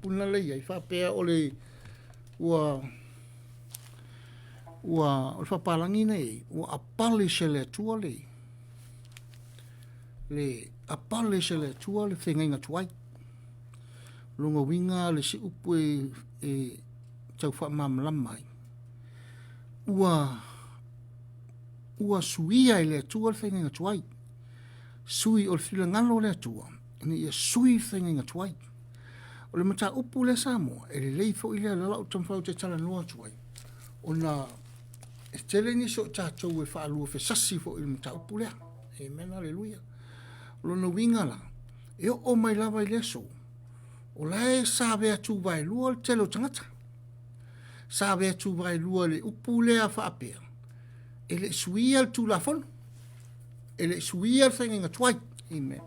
puna le ia fa pe ole ua o fa palangi nei ua apale se le tua le apale se le tua le whenga tuai lunga winga le si upu e tau wha mamlamai ua suia i le tua le whenga tuai sui o le fila ngalo le tua ni ia sui whenga tuai o le mata upu le Samoa e le leifo i le lau tamfau te tala noa tuai o na e tele ni so tātou e whaalua whesasi fo i le mata upu lea amen aleluia lona winga la e o mai lava i le so o lae sa vea tu vai lua le telo tangata sa vea tu vai lua le upu lea whaapea e le suia le tu la fono e le suia le whenga tuai amen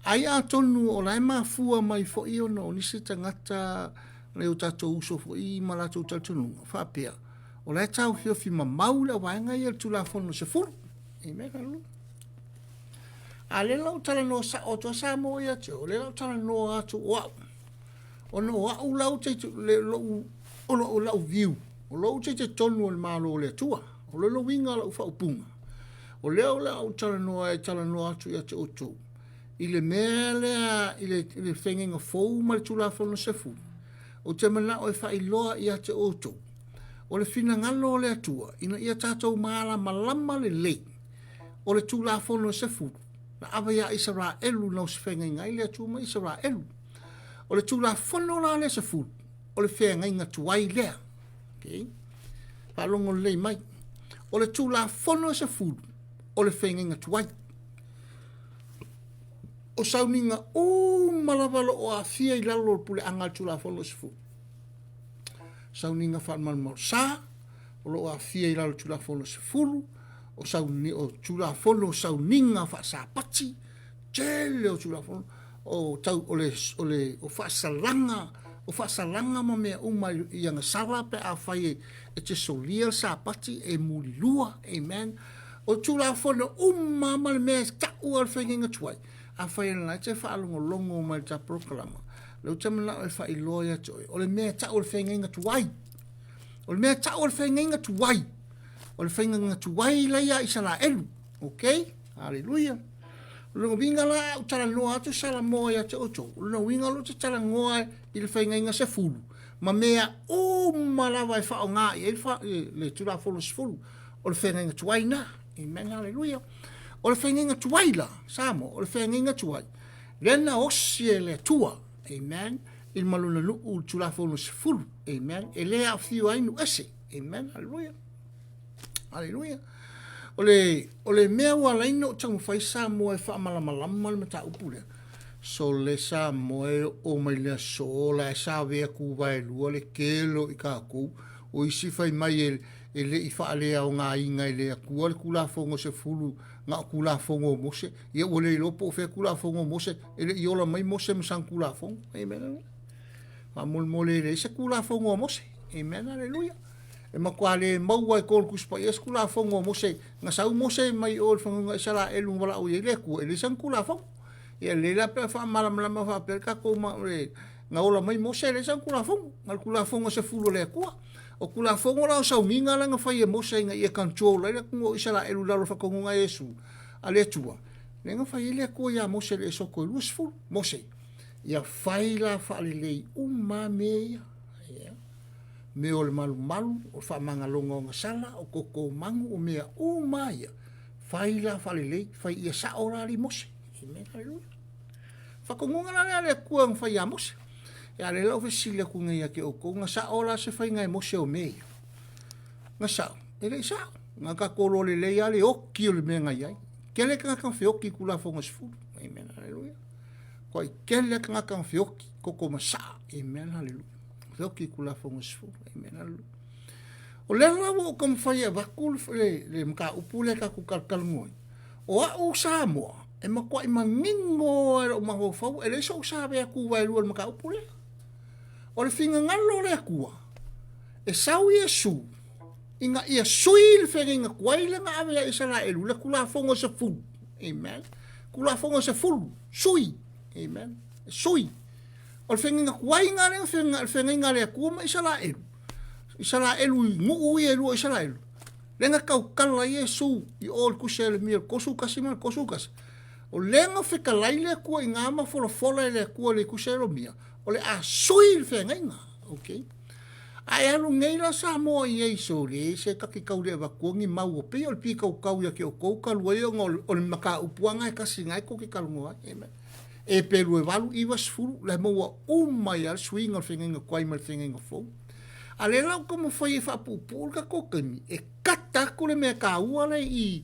ai a tonu o lae mafua mai fo i ono nisi tangata le o tātou uso fo i malatou tātou whaapea o lae tau hiofi ma maule a waenga i le tu la fono se furu amen aleluia a le lau tala no sa o to sa mo ia te o le lau tala no atu wa o no wa u lau te le lo o lo lau view o lo te tonu o malo le tua o lo winga lau fa upunga o le lau tala no atu ia te o to i le mele i le whengenga fou ma le tula fono se fu o te mana o e fa iloa ia te o to o le fina ngalo le atua ina ia tātou maala malama le lei o le tula fono se fu na ava ia Isra elu na se whenga inga ile atu ma Isra elu. O le tula fono la le se fu, o le whenga inga tuai lea. Okay? Palongo lei mai. O le tula fono se fu, o le whenga inga tuai. O sauninga o malavalo o a fia i lalo pule anga tula fono se fu. Sauninga whanmalmal sa, o lo a fia i lalo tula fono se fulu, o sauni o tula fono sauninga fa sa pati tele o tula fono o tau o le fa salanga ma me uma yang sala pe a fai e te solia sa pati e mulua amen o tula fono uma ma me ta o al fenga tuai a fai na te fa longo ma ta proclama lo te mala e fa i loya toi o le me ta o fenga tuai o le me ta o fenga tuai o le whainga ngā tuai leia i sala elu. Ok? Hallelujah. Lunga winga la utala noa atu sala moa ia te oto. Lunga winga lo te tala ngoa i le whainga inga se fulu. Ma mea o malawa e whao ngā i le tura folo se fulu. O le whainga inga tuai na. Amen. Hallelujah. O le whainga inga tuai la. Samo. O le whainga inga tuai. Lena osi e le tua. Amen. Il maluna nuu tura folo se fulu. Amen. E lea fio ainu ese. Amen. Hallelujah. Hallelujah. Ole mea wala ino tangu fai sa moe wha malamalama le mata upule. So le sa moe o mai lea so la e sa vea ku vai lua le kelo i ka kou. O isi fai mai e le i wha alea o ngā inga i lea kua le kula fongo se fulu ngā kula fongo o mose. Ia o le lopo o whea kula fongo o mose. E le i ola mai mose msang kula fongo. Amen. Ma mole le se kula fongo o mose. Amen. Hallelujah. E makua le maua e kōl kuspa i eskula fongo mose nga sau mose mai o fonga sala elu wala o ile ku ele san kula fongo ia le la pe fa mala fa per ka ko ma nga ola mai mose le san kula fongo ngal kula fongo se fulo le ku o kula fongo la sau minga la nga fa ye mose nga ia control le ku sala elu la fa ko nga yesu ale tua le nga fa ile ku ya mose le so ko lus fu mose ia faila fa le umame me o le malu o fa manga longo nga sala o koko mangu o mea o maia faila falelei fai ia sa ora li mose amen hallelujah fa kongonga la le kuang fai a mose ya le lo fesile ku nga ke o ko nga sa ora se fai nga mose o mea nga sa ele sa nga ka kolo le le ya le o ki o le me nga ia kele ka kan fe o ki kula fonga sfu amen hallelujah ko kele ka kan fe o ki koko masa amen hallelujah Roki kula fongo sfu. Amen. O le lawa o kam faya vakul le mka upule ka ku kalkalngoi. O a o Samoa e makwa i mangingo e o maho fau e le so sabe ku vai lu mka upule. O le finga ngalo le kua. E sau Yesu. Inga ia suil fenga kwaile nga ave Isra elu le kula fongo sfu. Amen. Kula fongo sfu. Sui. Amen. Sui. O le whenga kuai ngā rea, whenga rea kua ma Israelu. Israelu i ngu i e rua Israelu. Lenga kau kala Yesu i o le kusia le mia kosu kasi ma kosu kasi. O lenga whekalai lea kua i ngā ma fola lea kua le kusia le mia. O le a sui le whenga inga. Okay. Ai alu ngai la sa mo i e so le se kaki kau le wa kuangi mau o pe o le pi kau kau ya ke o kou kalu e o le maka upuanga e kasi ngai ko ke kalu ngoa. Amen. E peru e walu i wasfuru le mo wa umai al swinga whenga kwai ma whenga fo. A le lau como foi e whapupur ka kokani, e kata kule mea ka uale i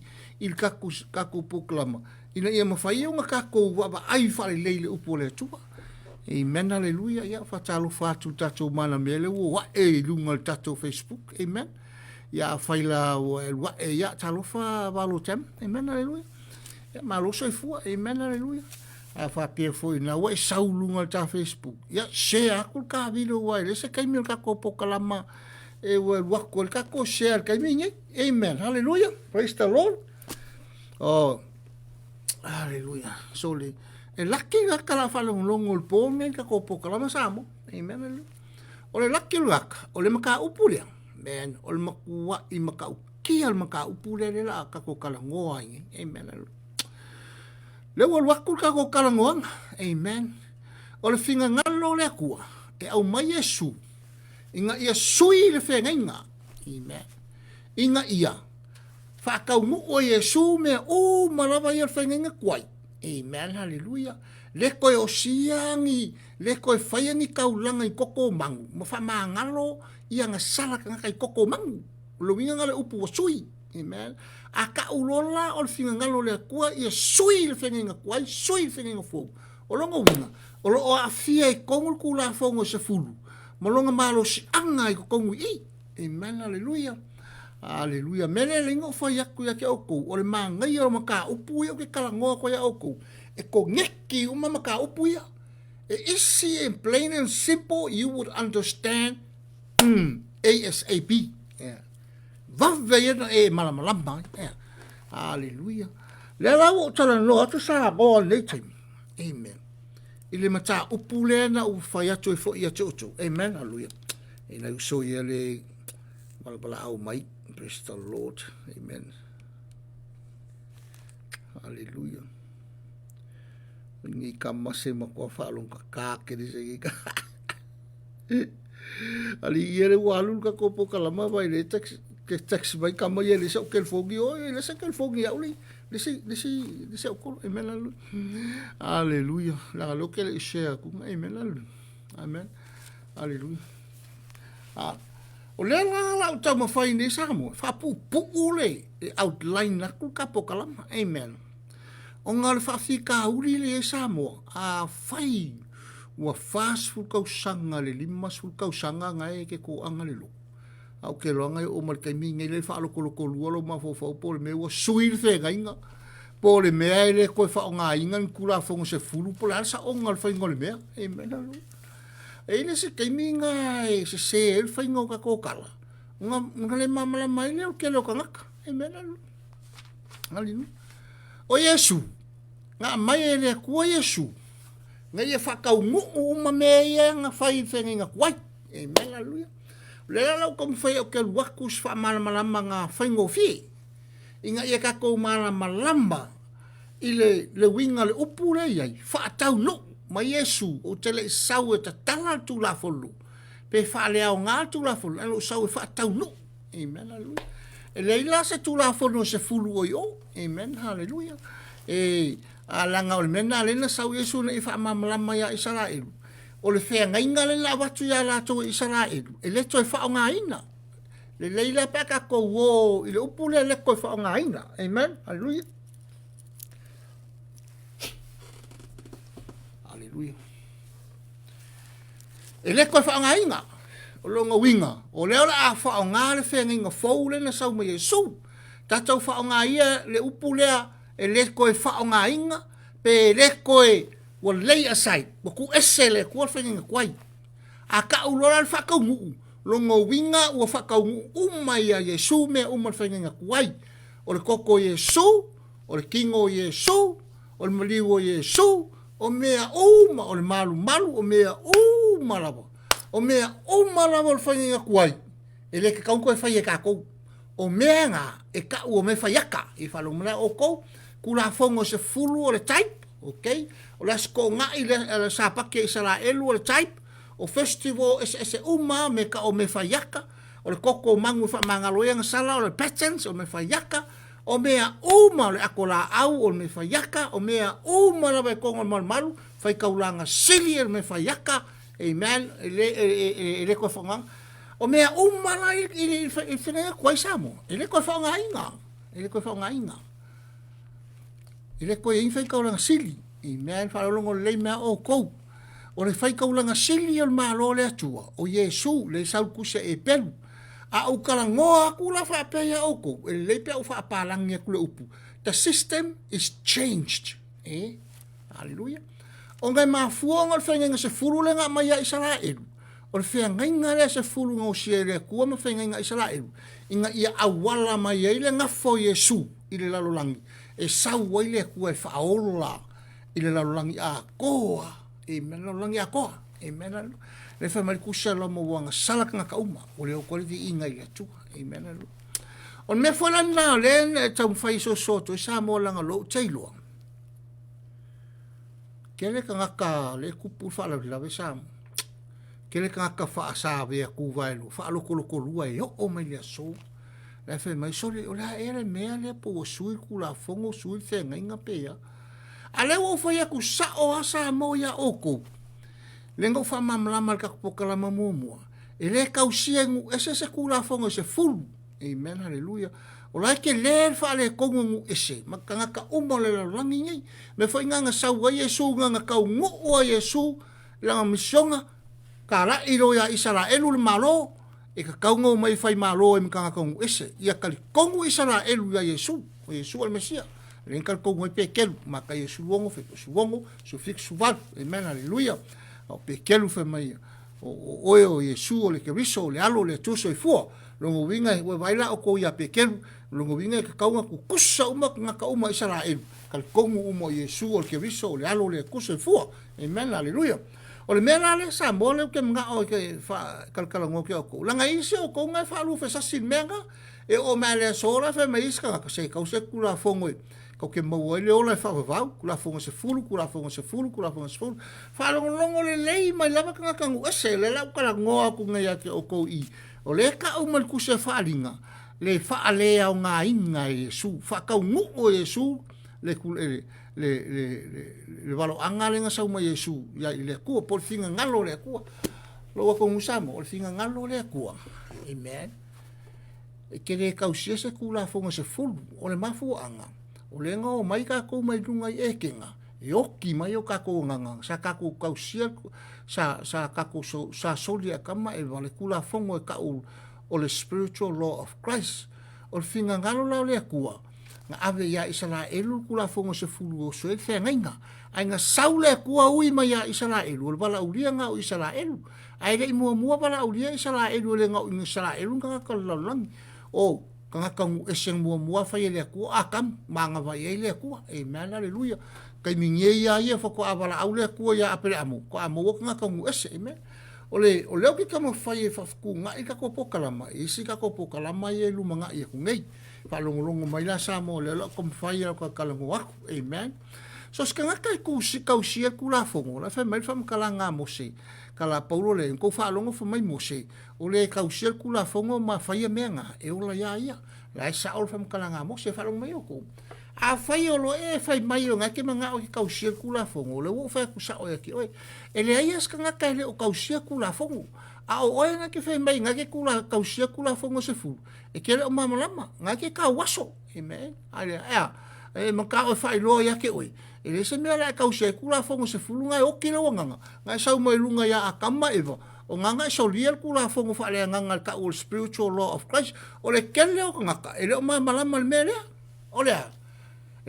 kako puklama. Ina ia mawhai o nga kako waba ai whare leile upo le tua. Amen, aleluia, ia whatalo whatu tato mana mele o wa e lunga tato Facebook, amen. Ia whaila o e wa e ia talo walo tem, amen, aleluia. Ia maloso i fua, amen, aleluia. A whapea foi na wa e saulunga ta Facebook. Ia share aku ka video wa e se kaimil kako pokalama e wa wako kako share kaimil, amen, hallelujah, praise the Lord. Oh, hallelujah, so le e laki ga kala falongo le po me kako pokalama samo, amen, hallelujah. O le laki laka, o le maka upule, man, o le makua i maka ukia le maka upule le la kako kala ngoa, amen, hallelujah. Le wal wakul ka ko kalangoang, amen. O le finga ngalo le akua, e au mai Yesu, inga ia sui le whenga inga, amen. Inga ia, whakau mu o Yesu mea o marawa ia le whenga inga kwai, amen, hallelujah. Le koe o siangi, le koe whaiangi kaulanga i koko mangu, ma wha ngalo ia nga salaka nga kai koko mangu, lo winga ngale upu wa sui, amen. A ka ulola o le finga ngalo le kua ia sui le whenga kuai, sui le whenga fōu. O longa winga, o lo o a fia i kongu kula whongo se fulu. Ma longa malo si anga i kongu i. Amen, hallelujah. Hallelujah. Mele lingo whai aku ia ke oku. O le maa ngai o maka upu ia o ke kalangoa ko ia oku. E ko ngeki uma maka upu ia. E easy and plain and simple, you would understand ASAP. Yeah. Vaveyena e malamalama. Yeah. Hallelujah. Le lau o tala no atu sa goa nei time. Amen. Ile mata upu le na u whai atu e fo i atu oto. Amen. Hallelujah. E na uso ia le malabala au mai. Praise the Lord. Amen. Hallelujah. Ngi kamase makua whaalong kakake ni se ka. Ali iere walul ka kopo kalama vai le text vai kama ia le sa kel fogi o le sa kel fogi au le se o amen, hallelujah. La lo que le share ku amen, amen, hallelujah. O le la ta ma fai ni sa mo fa pu le outline na ku ka pokalama, amen. O ngal fa fika uri le sa mo a fai wa fast fu kau sanga le limas fu kau sanga ngai ke ko anga le lo. Au ke longa o mal kai minga le fa lo ko lo ma fo po le me wa suil fe ngainga. Po le me le ko fa nga inga kula fo se fulu po la sa o ngal fa ngol me. Amen. E le se kai minga e se el fa ngo ka ko kala. Nga le mama la mai le ke lo ka ngaka. Amen. Hallelujah. O Yesu. Nga mai le ko Yesu. Nga ia whakau ngu uma mea ia nga whai whenga kwai. Amen, hallelujah. Lea lau kam whai o ke wakus wha malamalama nga whaingo whi. Inga ia kako malamalama i le winga le upu le iai. Whaatau no ma Yesu o tele sau e ta tala tu la folu. Pe wha lea o ngā tu la folu. Alo sau e whaatau no. Amen, hallelujah. E leila se tu la folu se fulu o yo. Amen, hallelujah. A langa o le mena lena sau Yesu na i wha mamalama ia Israel. O le whea ngainga le la watu ia la tau Israel. E le toi wha o ngā ina. Le leila peka ko wo i le upu le koe wha o ngā ina. Amen. Hallelujah. Hallelujah. E le koe wha o ngā ina. O longa winga. O leo la a wha o ngā le whea ngainga fau le na sau ma Yesu. Tatau wha o ngā ia le upu lea e le koe wha o ngā inga. Pe le koe wa lay aside, wa ku esele ku whenga kwai. A ka ulora le whakau nguu, longa winga ua whakau nguu umai a Yesu mea umar whenga kwai. O le koko Yesu, o le kingo Yesu, o le maliwo Yesu, o o mea ma o le malu malu, o mea malawa. O mea malawa o le whainga kuai. E le ke kaunko e whai e kākou. O mea ngā, e ka o me whaiaka. I whalomana o kou, kula fongo se fulu o le type, okay? O le asko ngā i le sāpake i Israelu o le type, o festival ese me ka o me whaiaka, o le koko mangu wha mangaloenga sala o le patterns o me whaiaka, o mea o le akola au o me whaiaka, o mea la vai kongo malu, whai kaulanga sili o me whaiaka, amen, ele koe whangang, o mea la i whenenga kwai samo, ele koe whanga inga, ele koe whanga inga, ele koe whai kaulanga sili, amen, whalolongo le mea o kou, o le whai kaulanga sili o le malo le atua, o Yesu, le saukuse e pelu, a o kala ngoa kula fa pea oko e le pe o fa palangi kula upu. The system is changed, hallelujah. O ngai mafuanga le whenga se furu le ngā mai a Israelu, o le whenga inga le se furu ngā o siere kua ma whenga inga Israelu, inga ia awala mai e le ngafo Yesu i le lalolangi, e sau wai le kua e whaola i le lalolangi a koa, lalolangi a koa, amen. Le fa mai kusa lo mo wanga sala ka uma o le ko le inga ia tu amen. On me foi la na le tau fai so to sa mo langa lo tailo kele ka le kupu fa la sa kele ka fa sa ve ku vai lo fa lo ko lua e o mai le so le fa mai so le ola era me le po sui ku la fongo sui fenga inga pe ale o fa ya ku sa o asa mo ya oko lengo fa mamlama ka pokala mamumua ele kausia ngu ese se kula fongo se full amen hallelujah o la ke le fa le kongo ngu ese makanga ka umo le langi ngai me fa nganga sa wa Yesu nganga ka ngu o Yesu la misonga kala ilo ya Israelu le malo e ka kaungo mai fai malo e makanga ka ngu ese ia kali kongo Israelu ya Yesu o Yesu al Mesia lenkal kongo pe kelu maka Yesu wongo fe su wongo su fix su val amen hallelujah o pe kelu fe mai o Yesu o le keriso le alo le tuso i fua longo winga o vaila o ko ia pe kelu longo winga ka kaunga ku kusa uma nga ka uma Israel kal kongu uma Yesu o le keriso le alo le kuso i fua amen hallelujah o le mena le sa mo le ke nga o ke fa kal ngo ke o ko langa isi o ko nga fa lu fe sa sin menga e o male sora fe mai ska ka se ka se kula fongo ko ke mo le ola fa va kula fongo se fulu kula fongo se fulu kula fongo se fulu fa longo le lei mai lava ka ka ngu ese le la ka ngoa ku nga ya ke o ko i o le ka o mal ku se fa linga le fa ale o nga inga Yesu fa ka ngu o Yesu le ku le valo anga le nga sa uma Yesu ya le ku por finga ngalo le ku lo ko musamo o finga ngalo le ku amen e ke le ka usia se kula fongo se fulu o le mafu anga o le nga o mai ka ko mai dunga e kenga e oki mai o ka ko nganga sa ka ko kausia sa ka ko sa solia kama e vale kula fongo e ka o le spiritual law of Christ o finga ngalo la le kua nga ave ya Israelu kula fongo se fulu o so e fenga ai nga saule kua ui mai ya Israelu o bala ulia nga o Israelu ai le mua bala ulia Israelu le nga o Israelu nga ka lalang o kanga kangu eseng mua fa ele ku akam manga va ele ku amen hallelujah kai minye ya ia fa ko avala aule ku ya apere amo ko amo kanga kangu ese amen ole ki kama fa ye fa ku nga ika ko pokalama isi ka ko pokalama ye lu manga ye ku ngai fa longo mai la samo le lo kom fa ye ko kalango aku amen so skanga kai ku si ka usi ku la fongo la fa mai fa kalanga mo se kala paulo le ko fa longo fa mai mo se o le kausia kula fongo ma faia menga e ola ia la sa ol fam kalanga mo se fa longo mai ko a fai o lo e fai mai o ngake manga o kausia kula fongo le wo fa ku sa o ki oi ele ia skanga kai le o kausia kula fongo a o e ngake fai mai ngake kula kausia kula fongo se fu e ke le o mama lama ngake ka waso amen ale e maka o fai lo ia ke oi ele se mea la kausia kula fongo se fu ngai o ki lo nganga ngai sa mai lunga ya akama eva o nganga so liel kula fongo fa le nganga ka o spiritual law of Christ o le kele o ngaka ele o malama mele o le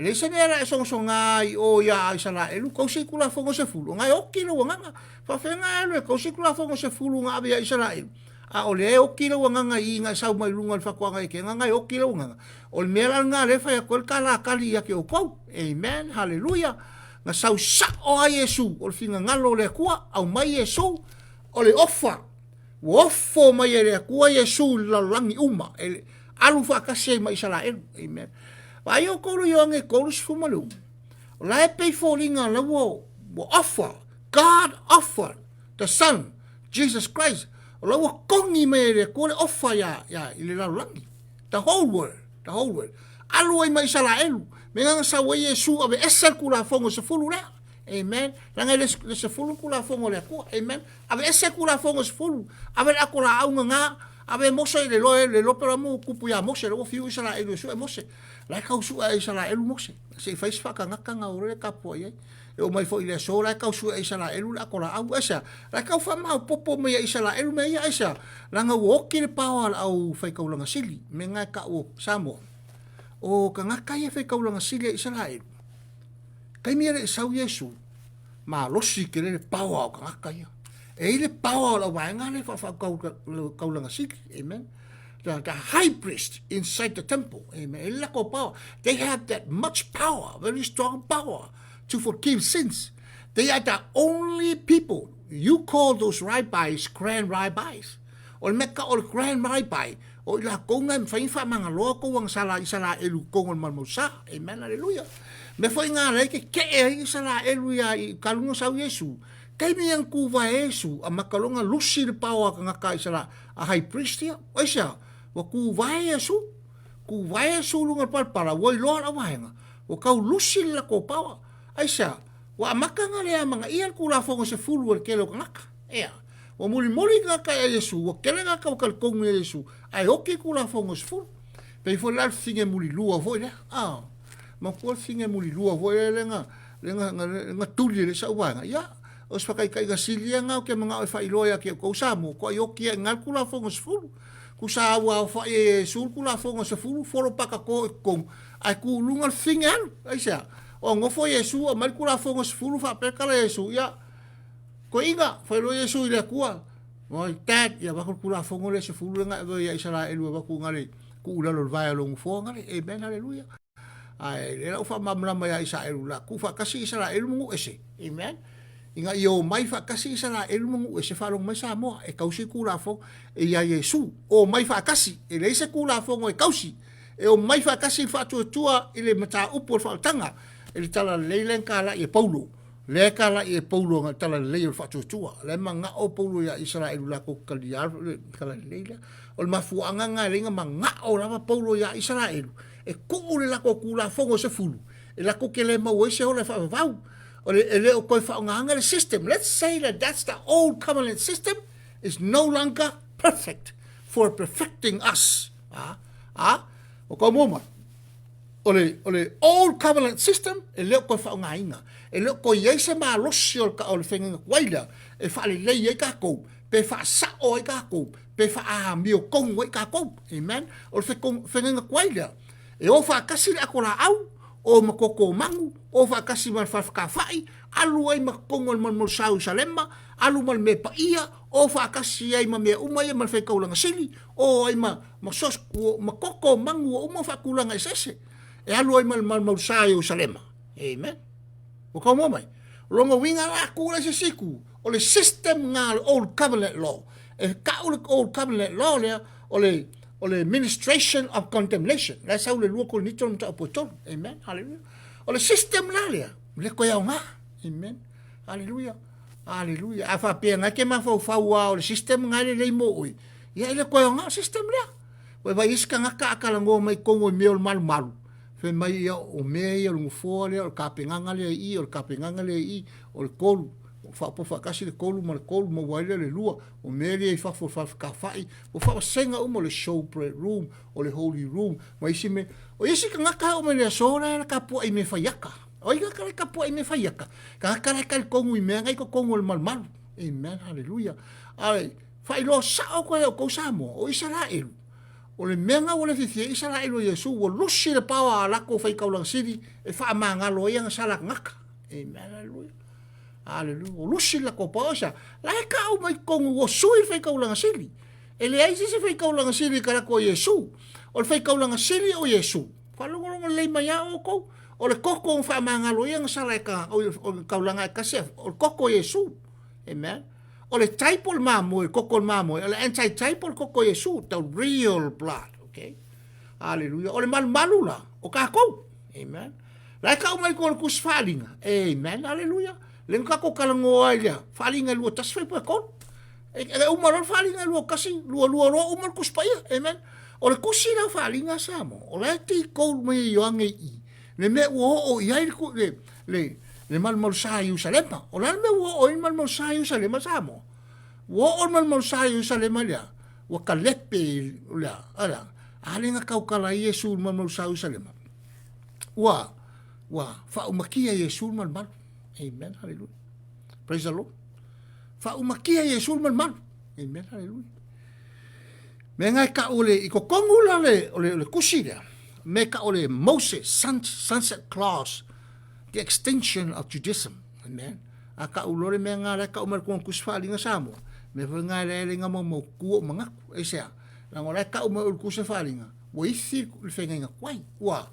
ele se mea so ngai o ya isala elu ko se kula fongo se fu ngai o kilo nganga fa fenga ele ko se kula fongo se fu nga ya isala elu a o le o kilo nganga i nga sa mai lunga fa kwa ngai ke nganga o kilo nganga o le mea nga le fa ya ko kala kali ya ke o ko amen hallelujah nga sau sa o a Yesu o le finga ngalo le kua au mai Yesu o le ofa wofo mai le kua Yesu la langi uma ele alu fa kasi mai Israel amen wa yo ko yo nge ko su malu la pe folinga la wo offer God offer the son Jesus Christ la wo kongi mai le ko le offer ya ile la langi the whole world alu mai Israel menga sa wa Yesu ave esel kula fongo se fulu le amen langa le se fulu kula fongo le ko amen ave esel kula fongo se fulu ave akola au nga ave mose le lo pero mo kupu ya mose lo fiu Israel su mose la kausu Israel mose se fais fa ka nga ore ka po ye o mai fo ile so la kausu Israel la kola au esa la kau fa ma popo me Israel me ya esa langa wo ki le power au fai ka ulanga sili menga ka o samo o ka ngaka ia fai kaulanga sile Israel. Kai mea le sau Yesu, ma losi ke le pawa o ka ngaka ia. E le pawa o la waenga le fa kaulanga sile, amen. The high priest inside the temple, amen. E le ko power. They have that much power, very strong power to forgive sins. They are the only people, you call those rabbis grand rabbis. O le meka o le grand rabbi, o la konga fai fa manga loa ko wang sala elu konga malmosa amen haleluya me foi nga le ke sala elu ya kalunga sa Yesu kai mi yang ku va Yesu a makalonga lusi le pawa nga ka sala a high priest ya o sa wa ku va Yesu lunga para wo lo la vaenga o ka lusi la ko pawa ai sa wa makanga le manga ia ku la fongo se fulu ke lo ngaka o muli nga ka Yesu o kele nga ka o kalkongu Yesu ai oki kula fongo sful pe fo la finge muli lua vo le ma ko finge muli lua vo le nga tuli le sa wanga ya o spa kai ga silia nga o ke mga o fa iloya ke ko samo ko yoki nga kula fongo sful ku sa wa fa Yesu kula fongo sful foro paka ko ai ku lunga finge ai sa o ngofo Yesu o mal kula fongo sful fa pe kala Yesu ya ko inga fa lo Yesu ile kua oi tat ya ba kula fongo le se fulu nga ya Israel wa ku ngale ku la lo vai lo fo ngale amen haleluya ai le fa mamla ya Israel la ku fa kasi Israel mu ese amen inga yo mai fa kasi Israel mu ese fa lo mai sa mo e kausi kula fo e ya Yesu o mai fa kasi e le se kula fongo e kausi e o mai fa kasi fa tua ile mata upo fa tanga e tala leilen kala e Paulo le kala e Paulo nga tala le o fatu tua le manga o Paulo ya Israel la ko kaliar kala leila o mafuanga nga lenga manga o la Paulo ya Israel e ku le la ko kula fongo se fulu e la ko kele ma o se o le fa vau o le o ko fa nga le system let's say that's the old covenant system is no longer perfect for perfecting us o ko mo ole old covenant system e le ko fa nga inga e le ko yese ma losio ka o le fenga waila e fa le le ka ko pe fa sa o ka ko pe fa a mi o kong we ka ko amen o le fenga waila e o fa kasi akola au o makoko mangu o fa kasi mal fa ka fai alu ai makongol mal mo sau salema alu mal me pa ia o fa kasi ai ma me uma ia mal fe ka ulanga sili o ai ma sos makoko mangu o ma fa kulanga sese e alu ai mal sau salema amen o ka mo mai longa winga la kula se siku o le system nga old covenant law e ka old covenant law le o le administration of condemnation la sa le luo ko ni ton ta potol amen hallelujah o le system la le ko ya nga amen hallelujah afa pe nga ke ma fa wa o le system nga le mo oi ya le ko nga system la we vai iska nga ka ngo mai kongo meol mal fe mai ia o mea o ngufo le o kapenganga le i o kapenganga le i o le kolu fa po fa kasi le kolu mo waile le lua o mea le fa ka fai o fa senga o le showbread room o le holy room mai sime o isi ka ngaka o me le sora ka po ai me faiaka o ia ka po ai me faiaka ka ka kongu i mea ngai ko kongu le mal amen hallelujah ai fa ilo sa o ko samo o Israel o le menga o le fifia Israel o Yesu o lusi le pawa la ko fai kaulang sidi e fa manga lo yang salak ngaka amen hallelujah o lusi la ko pawa sa la ka o mai kongu o sui fai kaulang sidi e le ai se fai kaulang sidi kara ko Yesu o fai kaulang sidi o Yesu fa lo le mai o ko o le koko o whaamangalo ia ngasala e ka o kaulanga e kasef, o le koko Yesu, amen. O le type o le mamoe, koko le mamoe, o le anti-type o le koko Yesu, the real blood, okay? Hallelujah. O le malu la, o kako, amen. Lai ka umai ko le kus whalinga, amen, hallelujah. Le kako kalangoa ia, whalinga lua taswai po e kon. E umarol whalinga lua kasi, lua umar kus pa ia, amen. O le kusi la whalinga samo, o le ti kou mai yoange i. Le me o iai le mal sa Yerusalema. O le me o mal sa Yerusalema samo. O mal sa Yerusalema lea. O kalepe lea. Ala. Alenga kau kala Yesu mal sa Yerusalema. Wa fa umakia Yesu mal. Amen. Hallelujah. Praise the Lord. Fa umakia Yesu mal. Amen. Hallelujah. Me ngai ka ole i ko kongula le kusira. Me ka ole Moses sunset clause, the extension of Judaism. Amen. A ka ulore me ngara ka umar kong kusfalinga samo. Me fa ngai le nga mo kuo mga e sea. La ngora ka umar kusfalinga. Wo ithi le fenga kwai. Wa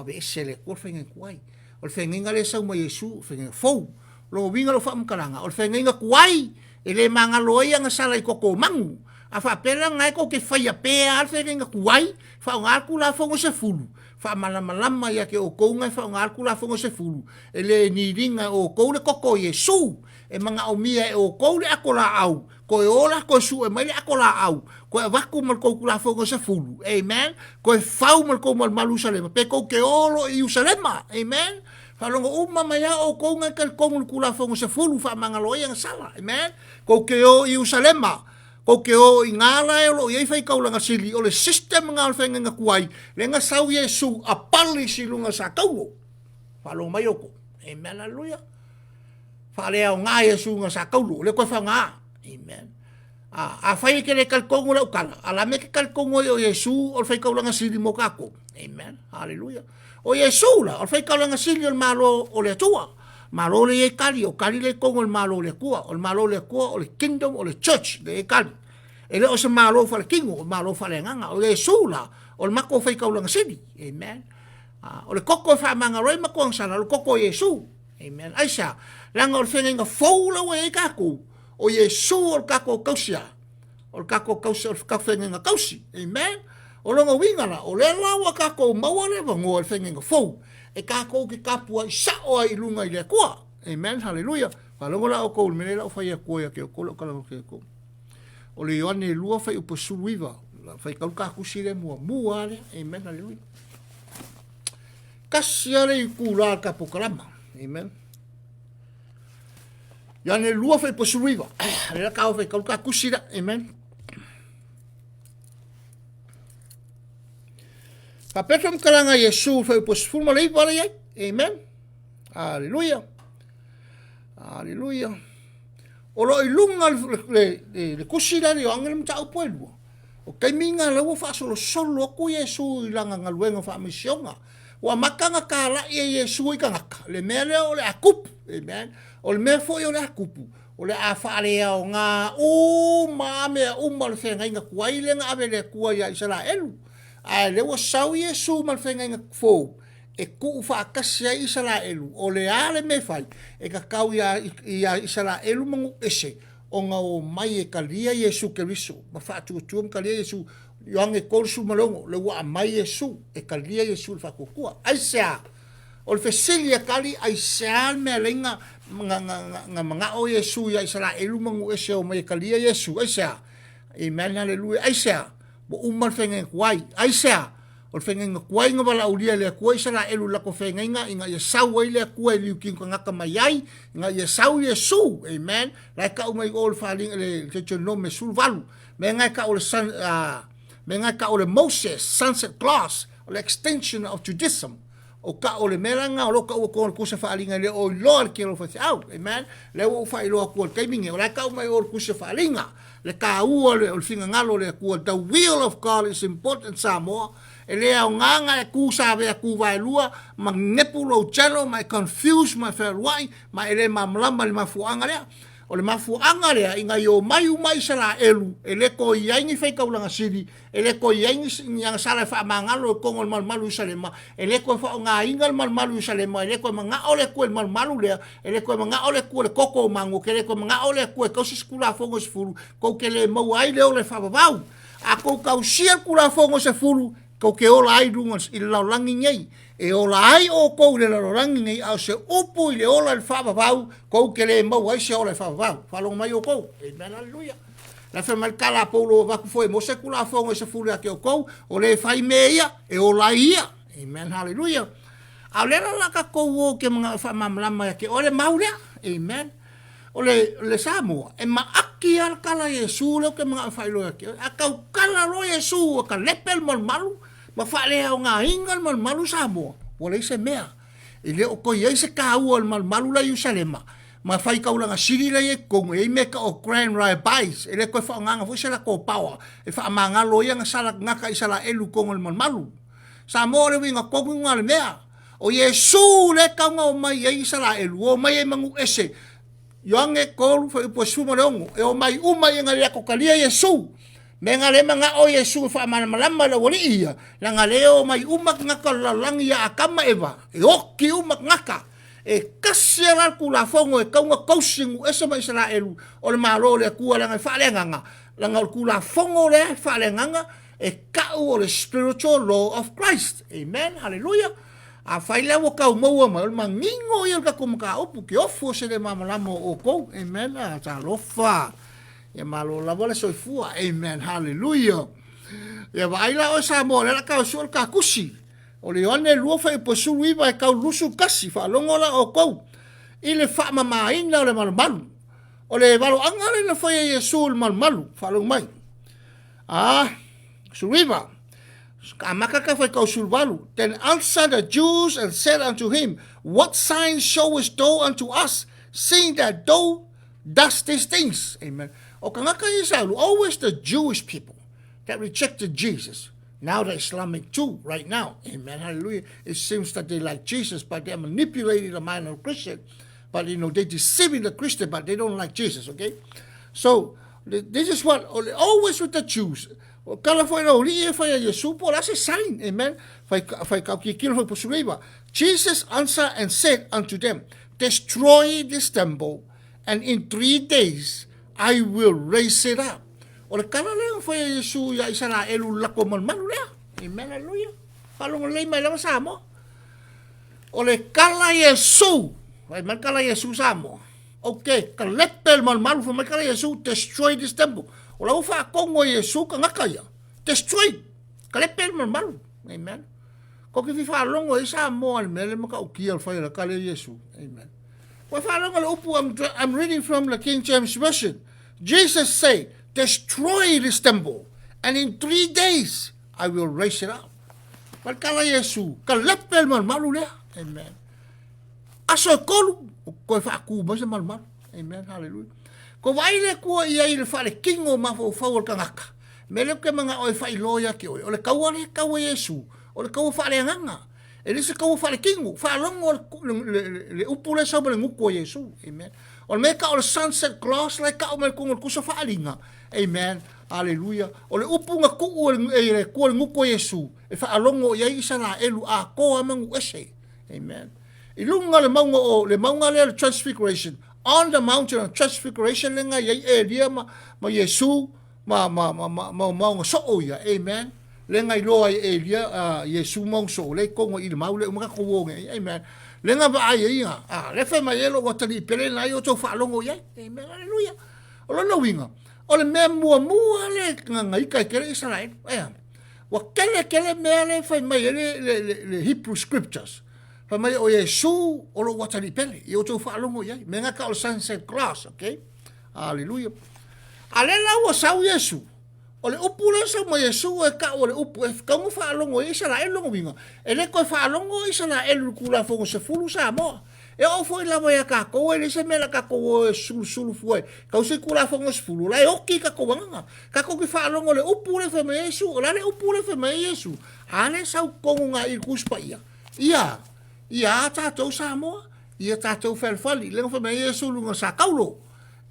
be sele ko fenga kwai. O fenga le sa mo Yesu fenga fo. Lo winga lo fa mkaranga. O fenga kwai ele manga loia nga sala i koko mangu. A fa pela ngai ko ke fai a pe a fe nga kuai fa ngar kula fongo se fulu fa malama ya ke o ko ngai fa ngar kula fongo se fulu ele ni ringa o ko le koko Yesu e manga o mia e o ko le akola au ko e ola ko su e mai akola au ko e vaku mal ko kula fongo se fulu amen ko e fau mal ko mal Jerusalem pe ko ke olo i Jerusalem amen fa longo uma mai o ko ngai ke ko kula fongo se fulu fa manga loia nga sala amen ko ke o i Jerusalem o ke o i ngala e lo iei fai kaulanga sili o le system ngal whenga nga kuai le nga sau Yesu a pali silunga sa kaulo whalo mai oko amen hallelujah whale au ngā Yesu nga sa kaulo le koe whanga amen a whai ke le kalkongo la ukala ala me ke kalkongo o Yesu o le fai kaulanga sili mo kako amen hallelujah o Yesu la o le fai kaulanga sili o le malo o le atua malo le e kali o kali le kongo le malo le kua o le malo le kua o le kingdom o le church le e kali ele o se malo fa le kingo o malo fa le nganga o le sula o le mako fai kaulanga sili amen o le koko fa manga roi mako ang sala o le koko Yesu amen aisa langa o le whenga foula we e kako o Yesu o le kako kausia o le kako kausia o le kako whenga kausi amen o longa wingala o le lawa kako mawale vango o le whenga fou e kako ki kapua i sao ai lunga i le kua amen hallelujah palongo la o kou mele la o fai a kua ke o kolo kala ke ko o le yoane lua fai upo suluiva fai kau kakusi le mua le amen hallelujah kasi ale i kula ka pokalama amen yoane lua fai upo suluiva le la kau fai kau kakusi la amen ka petam kalanga Yesu fai upo sfulma le iwa le yai amen hallelujah hallelujah o lo ilunga le kusira le angel mta upo elua o kai minga le wo fa solo ku Yesu ilanga ngaluenga fa misionga wa makanga kala e Yesu ikanga le mele o le akup amen o le me fo yo le akupu o le afa le o nga o mame o mal fenga nga kuai nga ave le kua ya Israel a le wo sau Yesu mal fenga nga fo e ku fa kasia Israel o le ale me fai e ka kau ya Israel mangu ese o nga o mai e kalia Yesu Kristo ma fa tu kalia Yesu yoang e korsu malongo le wa mai Yesu e kalia Yesu fa kukua aisa o le fesilia kali aisa me lenga nga manga o Yesu ya Israel mangu ese o mai kalia Yesu aisa amen hallelujah aisa bo umar fenga kwai aisa o fenga kwai nga bala ulia le kwai sala elu la ko fenga inga ya sau ile kwai liu king ko ngaka mayai nga ya sau Yesu amen la ka umai all falling le ke no me sul valu me nga ka o san me nga ka o Moses sunset clause o extension of Judaism o ka o le meranga o ka o ko se falinga le o lord ke lo fa au amen le o fa ilo ko kai minge o la ka umai o ko se falinga le ka u o finga ngalo le ko the will of God is important samo ele au nganga e ku sabe ku vai lua mangepulo chelo mai confuse my fair why mai ele mamlamba le mafuanga le o le mafuanga lea inga yo mai umai sala elu ele ko yaingi fai kaulanga siri ele ko yaingi yang sala fa mangalo ko mal malu salema ele ko fa nga ingal mal malu salema ele ko nga ole ko mal malu lea ele ko nga ole ko koko mango ele ko nga ole ko skula fongo se fulu ko ke le mo ai le ole fa bau a ko ka usia kula fongo se fulu ko ke ola ai dungas i la langi nei e ola ai o ko le la langi nei au se upu i le ola le fa bau ko ke le mo ai se ola fa bau fa lo mai o ko amen haleluya la fe mal kala polo va ku foi mo se kula fongo se fulu ke o ko o le fai meia e ola ia amen haleluya a le la ka ko o ke mga fa mamlama ke ole maule amen ole Samoa e ma aki al kala Yesu lo ke mga fa lo ke a ka kala lo Yesu ka lepel mal malu ma fa le o nga ingal mal malu Samoa ole se mea ile o ko ye se ka u al mal malu la Yerusalema ma fai ka ulanga siri la ye ko e me ka o grand rabbis ele ko fa nga fo se la ko power e fa manga lo yang sala nga ka isala elu ko mal malu Samoa le winga ko ngal mea o Yesu le ka nga o mai ye isala elu o mai mangu ese yoange kolu fa ipo suma longo e o mai uma nga le ko kalia Yesu menga le manga o Yesu fa malama la wali ia la ngale o mai uma nga ka langi ya akama eva e oki uma ngaka e kasiala kula fongo e kaunga kausingu esa mai Israelu o le malo le kua langa fa le nganga langa kula fongo le fa le nganga e ka o le spiritual law of Christ amen hallelujah a faila wo ka mo ma mangingo ia ka kumka opu ki ofo se le mamalamo o ko amen a ta lofa ya malo la bola so fua amen hallelujah ya baila o sa mo la ka so ka kusi o le one lu fa po su iba ka lusu kasi fa longo la o ko ile fa mama ina le malmalu o le balo angale na fa Yesu malmalu fa long mai su iba amaka ka fa ka su balu then answered the Jews and said unto him what sign showest thou unto us seeing that thou does these things amen o kangaka Israel always the Jewish people that rejected Jesus now the Islamic too right now amen hallelujah it seems that they like Jesus but they're manipulating the mind of Christian but you know they're deceiving the Christian but they don't like Jesus okay so this is what always with the Jews kala foi no ri foi Yesu por ase sign amen foi ka ki kilo foi posuiva Jesus answered and said unto them destroy this temple and in 3 days I will raise it up. O le kala le foi Yesu ya isala elu la ko mal malu le. Amen hallelujah. Palong le mai la samo. O le kala Yesu, vai mal kala Yesu samo. Okay, ka lepel mal malu foi mal kala Yesu destroy this temple. O la ufa kongo Yesu ka ngakaya. Destroy. Ka lepel mal malu. Amen. Ko ki fa longo isa mo al mele maka ukial foi la kala Yesu. Amen. I'm reading from the King James Version. Jesus said, destroy this temple, and in 3 days I will raise it up. Kala Yesu, kalepel mal malu le. Amen. Aso kolu, ko fa ku mo se mal mal. Amen. Hallelujah. Ko vai le ko ia ile fa le kingo ma fo fa o kangaka. Mele ke manga o fa iloya ke o le kawale kawa Yesu. O le kawa fa le nganga. Ele se kawa fa le kingo, fa longo le upule sa le nguko Yesu. Amen. O me ka o le sunset class like ka o me kongol kusa fa alinga. Amen. Hallelujah. O le upu nga ku o le ko le nguko Yesu. E fa longo ia isa la elu a ko amangu ese. Amen. Ilunga le maunga le transfiguration. On the mountain of transfiguration lenga ia elia ma Yesu ma so oya. Amen. Lenga ilo ai elia Yesu mo so le kongo i le mau le uma ko wonge. Amen. Lenga ba ai ia le fe mai elo wa tali pele na yo to fa longo ye amen hallelujah o lo winga o le me mua le nga ika ke Israel wa kele me le fe mai le Hebrew scriptures fa mai o Yesu o lo wa tali pele yo to fa longo ye me nga ka o sunset class okay hallelujah ale la wa sa Yesu o le upu le sa mo Yesu e ka o le upu e ka mo fa longo Israel longo winga e le ko fa longo Israel kula fongo se fulu sa mo e o foi la mo ya ka ko e se mela ka ko sulu foi ka o se kula fongo se fulu la e o ki ka ko wanga ka ko ki fa longo le upu le fa me Yesu o la le upu le fa me Yesu ale sa ko nga i kuspa ia ta to sa mo ia ta to fel fali le fa me Yesu lunga sa kaulo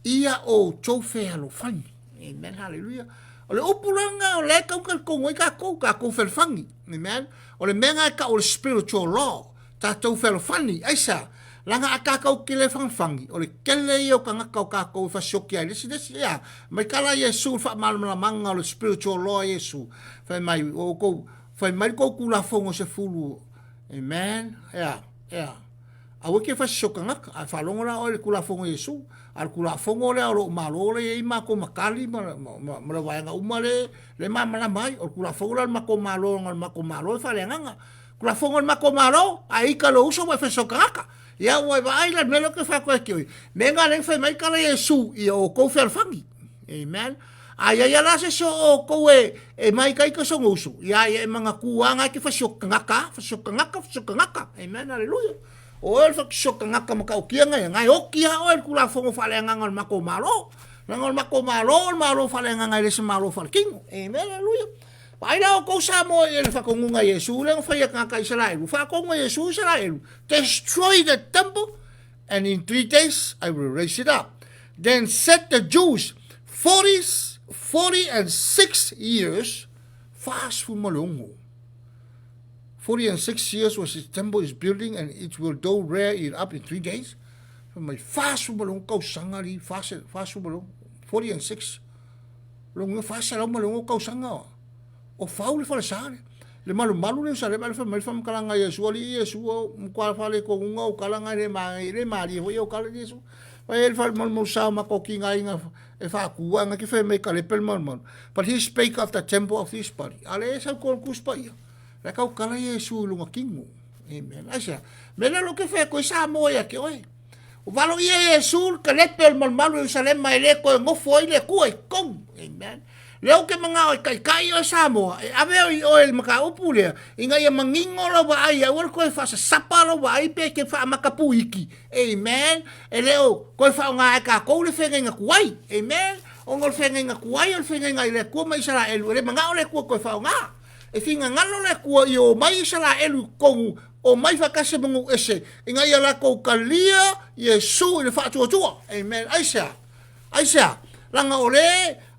ia o tofe alo fani. Amen, hallelujah. O le upulanga o le kau ngoi ka kou felfangi. Amen. O le menga ka o le spiritual law. Ta tau felfani. Aisa, langa a kakau kele fangi. O le kele i o kangaka o kakau fasioki ai. Desi, ya. Mai kala Yesu fa malamanga o le spiritual law Yesu. Fai mai o kou, fai mai kou kula fongo se fulu. Amen. Ya, ya. A weke fasioka ngaka. A falongo la o le kula fongo Yesu. Al kula fongo le o malo le i ma ko makali ma le wanga umale le mama mai o kula fongo le ma ko malo fa le nganga kula fongo le ma ko malo ai ka lo uso wa fe sokaka ya wa ai la melo ke fa ko ki menga le fe mai kala Yesu i o ko fer fangi amen ai ai la se so o ko e mai kai ko so uso ya e manga kuanga ki fa sokaka amen hallelujah. O el fa soka ngaka makau kia ngai o kia o el kula fongo fale ngangal mako malo ngangal mako malo fale ngangai le malo fal king amen hallelujah pai la o ko sa mo el fa konga Yesu le fa ya ngaka Israel fa konga Yesu Israel destroy the temple and in 3 days I will raise it up. Then set the Jews 40 and 6 years fast for malongo. 40 and 6 years was his temple is building, and it will do rear it up in 3 days. From my fast malong kau sangari fast malong 40 and 6. Long fast malong kau sanga. O faul fa sare. Le malu le sare mal fa kalanga Yesu ali Yesu kwa fa le ko nga o kalanga le mari ho yo kala Yesu. Pa el fa mal mo sa ma ko kinga inga e fa kuwa nga ki fa me kale pel mal. But he spake of the temple of his body. Ale sa ko kuspa ia. La kau kala Yesu lunga kingu. Amen. Asa, mena lo ke fe ko sa moya ke oi. O valo ia Yesu ka lepel malu Jerusalem mai le ko ngofo ile ku e kom. Amen. Leo ke mga kai o sa mo, ave o el maka upule, inga ia mangingo lo ba ai, o ko fa sa sapa lo ba ai pe ke fa makapu iki. Amen. E leo ko fa nga ka ko le fenga nga kuai. Amen. O ngol fenga nga kuai, o fenga nga ile ko mai sala el, le manga o le ko fa nga. E finga ngalo le kua i o mai sala elu kongu o mai whakase mungu ese inga ia la kou kalia Yesu i le whaatua. Amen. Aisa langa o le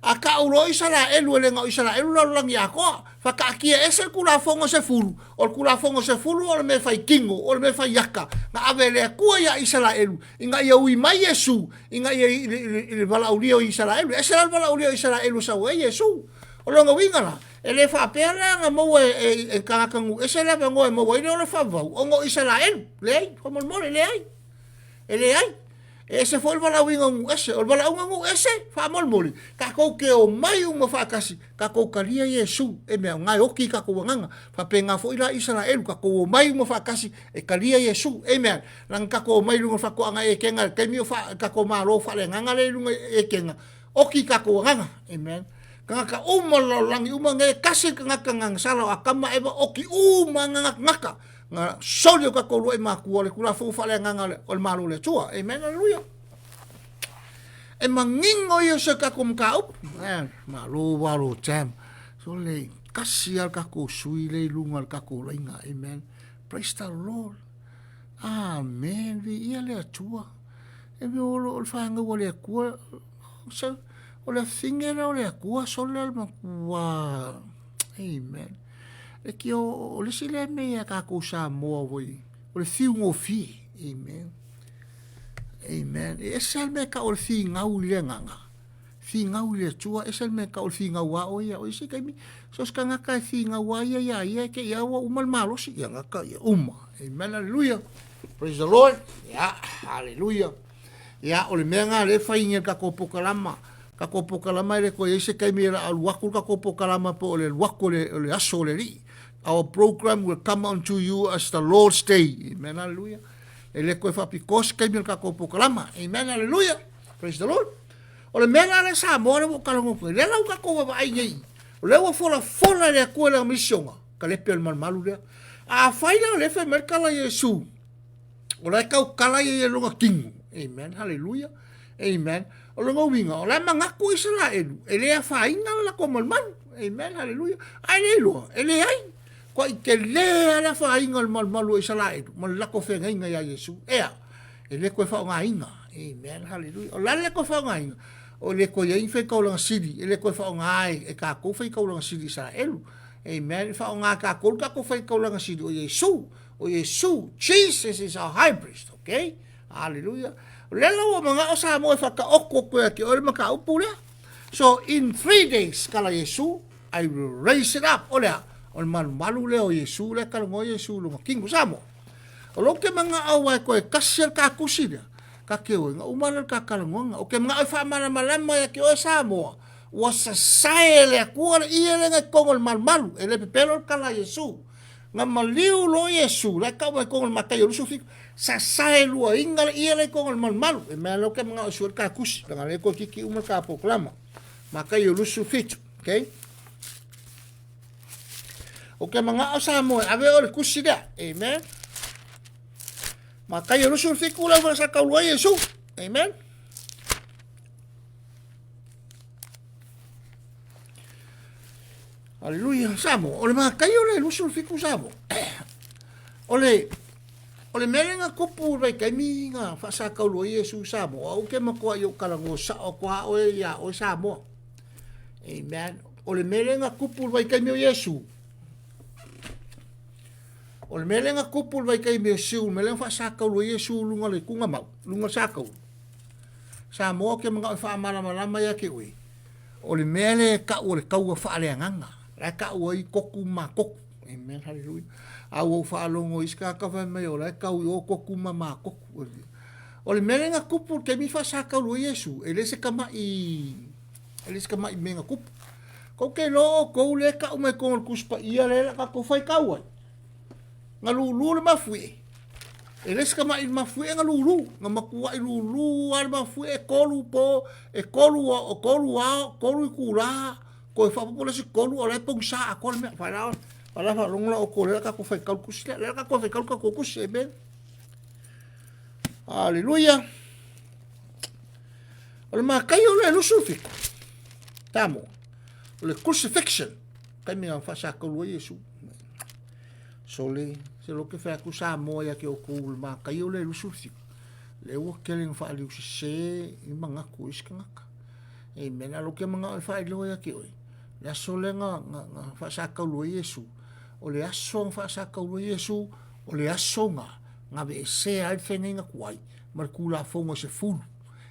a ka ulo i sala elu le nga i sala elu la langi a koa whakaakia ese kula fongo se fulu o kula fongo se fulu o le me fai kingo o le me fai yaka nga ave le kua ia i sala elu inga ia ui mai Yesu inga ia i le vala ulio i sala elu ese la vala ulio i sala elu sa ue Yesu o longa wingala ele fa pela nga mo e kangakangu ese la ngo mo ile o le fa vau o ngo Israel le como mo le ai ele ai ese foi bala winga ese o bala ngu ese fa mo mo ka ko ke o mai mo fa kasi ka ko kalia Yesu e me ngai o ki ka ko nganga fa penga foi la Israel ka ko mai mo fa kasi e kalia Yesu amen lang ka ko mai lu fa ko nga e kenga ke mi fa ka ko ma lo fa le nganga le lu e kenga o ki ka ko nganga amen ngaka umalo langi umange kasi ngaka ngang salo akama eba oki umanga ngaka nga solio ka ko e maku ole kula fu fale nganga ol malu le tua amen haleluya e mangingo yo se ka kum ka up malu walu jam so le kasi al ka ko sui le lungal ka ko lenga amen praise the Lord amen vi ia le tua e vi ol fanga ole ku so o le fingera o le akua sole al makua. Amen. E ki o le sile mea kako sa moa voi. O le fiu ngō fi. Amen. Amen. E sal me ka o le fi ngau le nganga. Fi ngau le tua. E sal me ka o le fi ngau a o ia. O isi kaimi. So ska ngaka e fi ngau a ia ia ke ia wa umal malosi. Ia ngaka ia uma. Amen. Hallelujah. Praise the Lord. Ya. Hallelujah. Ya. O le mea ngā le whainga kako pokalama. Ka kopo kalama le ko ese kai mira al waku ka kopo kalama po le waku le aso le ri. Our program will come unto you as the Lord's day. Amen, hallelujah. Ele ko fa pikos kai mira ka kopo kalama. Amen, hallelujah. Praise the Lord. O le mena le sa mo le kalongo ko le lau ka ko ba ai ngai. O le wa fola le ko le mission ka le pel mal malu le. A faila le fe merkala Yesu. O le ka kala ye longa king. Amen, hallelujah. Amen. O longa winga, o la mangaku Israel, ele a fainga la como el man. Amen, hallelujah. Ai le lo, ele ai. Ko i ke le la fainga el mal malu Israel, mal la ko fenga inga ya Yesu. Ea, ele ko fa nga inga. Amen, hallelujah. O lale ko whaongai, o le ko yei whai kaulanga siri, e le ko whaongai, e ka ko whai kaulanga siri sa elu. Amen, whaongai ka ko whai kaulanga siri, o Yesu, Jesus is our high priest, okay? Hallelujah. Lelo o mga o sa mo e whakaoko koe ki ore maka upu lea. So in 3 days, kala Yesu, I will raise it up. O lea, o malu leo Yesu, lea kalungo Yesu, lunga kingu sa mo. O loke mga awai koe kasir ka kusira, ka kewe, nga umaral ka kalungonga. O ke mga awai malama ya kewe sa mo, wasa sae lea kuara iya le nga kongol malu, ele pepelo kala Yesu. Nga maliu lo Yesu, lea ka awai kongol makayo lusu fiku, sa sae lua ingal iya le kongol malu. E mea loke mga awai ka kusi, nga le ko kiki umal ka proklama. Makayo lusu fiku, okay? O ke mga awai sa mo, ave ore kusi lea, amen? Maka yo lusun fiku la sa kaulua Yesu. Amen. Haleluya. Samo, ole maka yo le lusun fiku samo. Ole melenga kupu vai kai minga fa sa kaulua Yesu samo. O ke mako yo kalango sa o kwa o ya o samo. Amen. Ole melenga kupu vai kai mi Yesu. O le melenga kupul vai kai me siu, melenga fa sakau lo Yesu lunga le kunga mau, lunga sakau. Sa mo ke mga fa malama ya ke ui. O le mele ka o le kau fa ale nganga. La ka o i koku ma koku. Amen, hallelujah. A o fa longo iska ka fa me o la ka o koku ma koku. O le melenga kupul ke mi fa sakau lo Yesu, ele se kama i menga kupu. Ko ke lo ko le ka o me ko kuspa ia le ka ko fai kawai. Nga lulu le mafue. E leska ma il mafue nga lulu. Nga makua i lulu al mafue e kolu po. E kolu i kula. Ko e whapapola si kolu o lepong sa a kolu mea. Whaila whalonga o kore laka ko whai kalkusi. Laka ko whai kalkusi ko kusi. Amen. Hallelujah. O le makai o le lusufik. Tamo. O le crucifixion. Kai mea whasa kaulua Yesu. Sole. Se lo ke fa ku sa mo ya ke o ku ma ka yo le lususi le wo ke le fa le se i manga ku iskanga e mena lo ke manga fa lo ya ke oi la sole nga fa sa ka lo Yesu o le aso fa sa ka lo Yesu o le aso nga be se al fenga kwai mar ku la fongo se fulu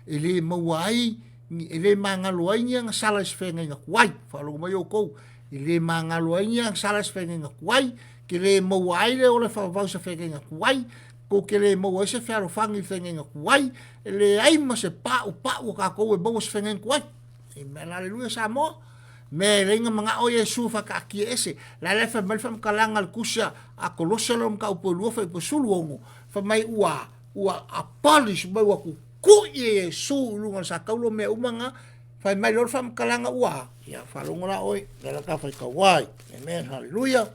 e le mawai e le manga lo ai nga sala se fenga kwai fa lo mai o ko e le manga lo ai nga sala se fenga kwai ke le mawai le o le whawau sa whengenga kuai, ko ke le mawai sa whiaro whangi whengenga kuai, le aima se pa'u ka kou e mawa sa whengenga kuai. Amen, hallelujah, sa mo. Me ringa mga o Yesu whakaakia ese, la le wha malwha mkalanga le kusia, a kolosalo mka upo lua wha ipo sulu ongo, wha mai ua abolish mai ua ku Yesu lunga sa kaulo me umanga, wha mai lor wha mkalanga ua, ya whalongora oi, la ka whai kawai. Amen, hallelujah.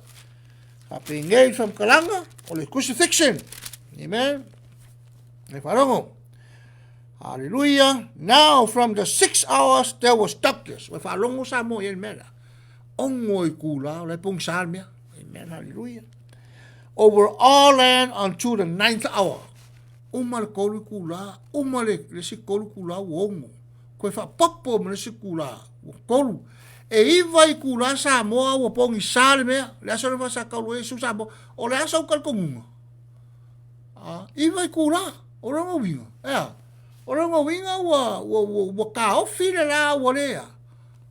Happy engaged from Kalanga or the crucifixion. Amen. Hallelujah. Now from the 6 hours there was darkness. We falongo sa mo yen mera. Ongoy kula le pong salmia. Amen. Hallelujah. Over all land unto the 9th hour. Umal kolu kula. Umale lesi kolu kula wongo. Koe fa popo me lesi kula. Kolu. E iwa i kula sa moa ua pongi sale mea, le aso le wasa kaulu Yesu sa moa, o le aso ukal kongunga. Iwa i kula, o ronga winga, o ronga winga ua ka ofi le la ua lea,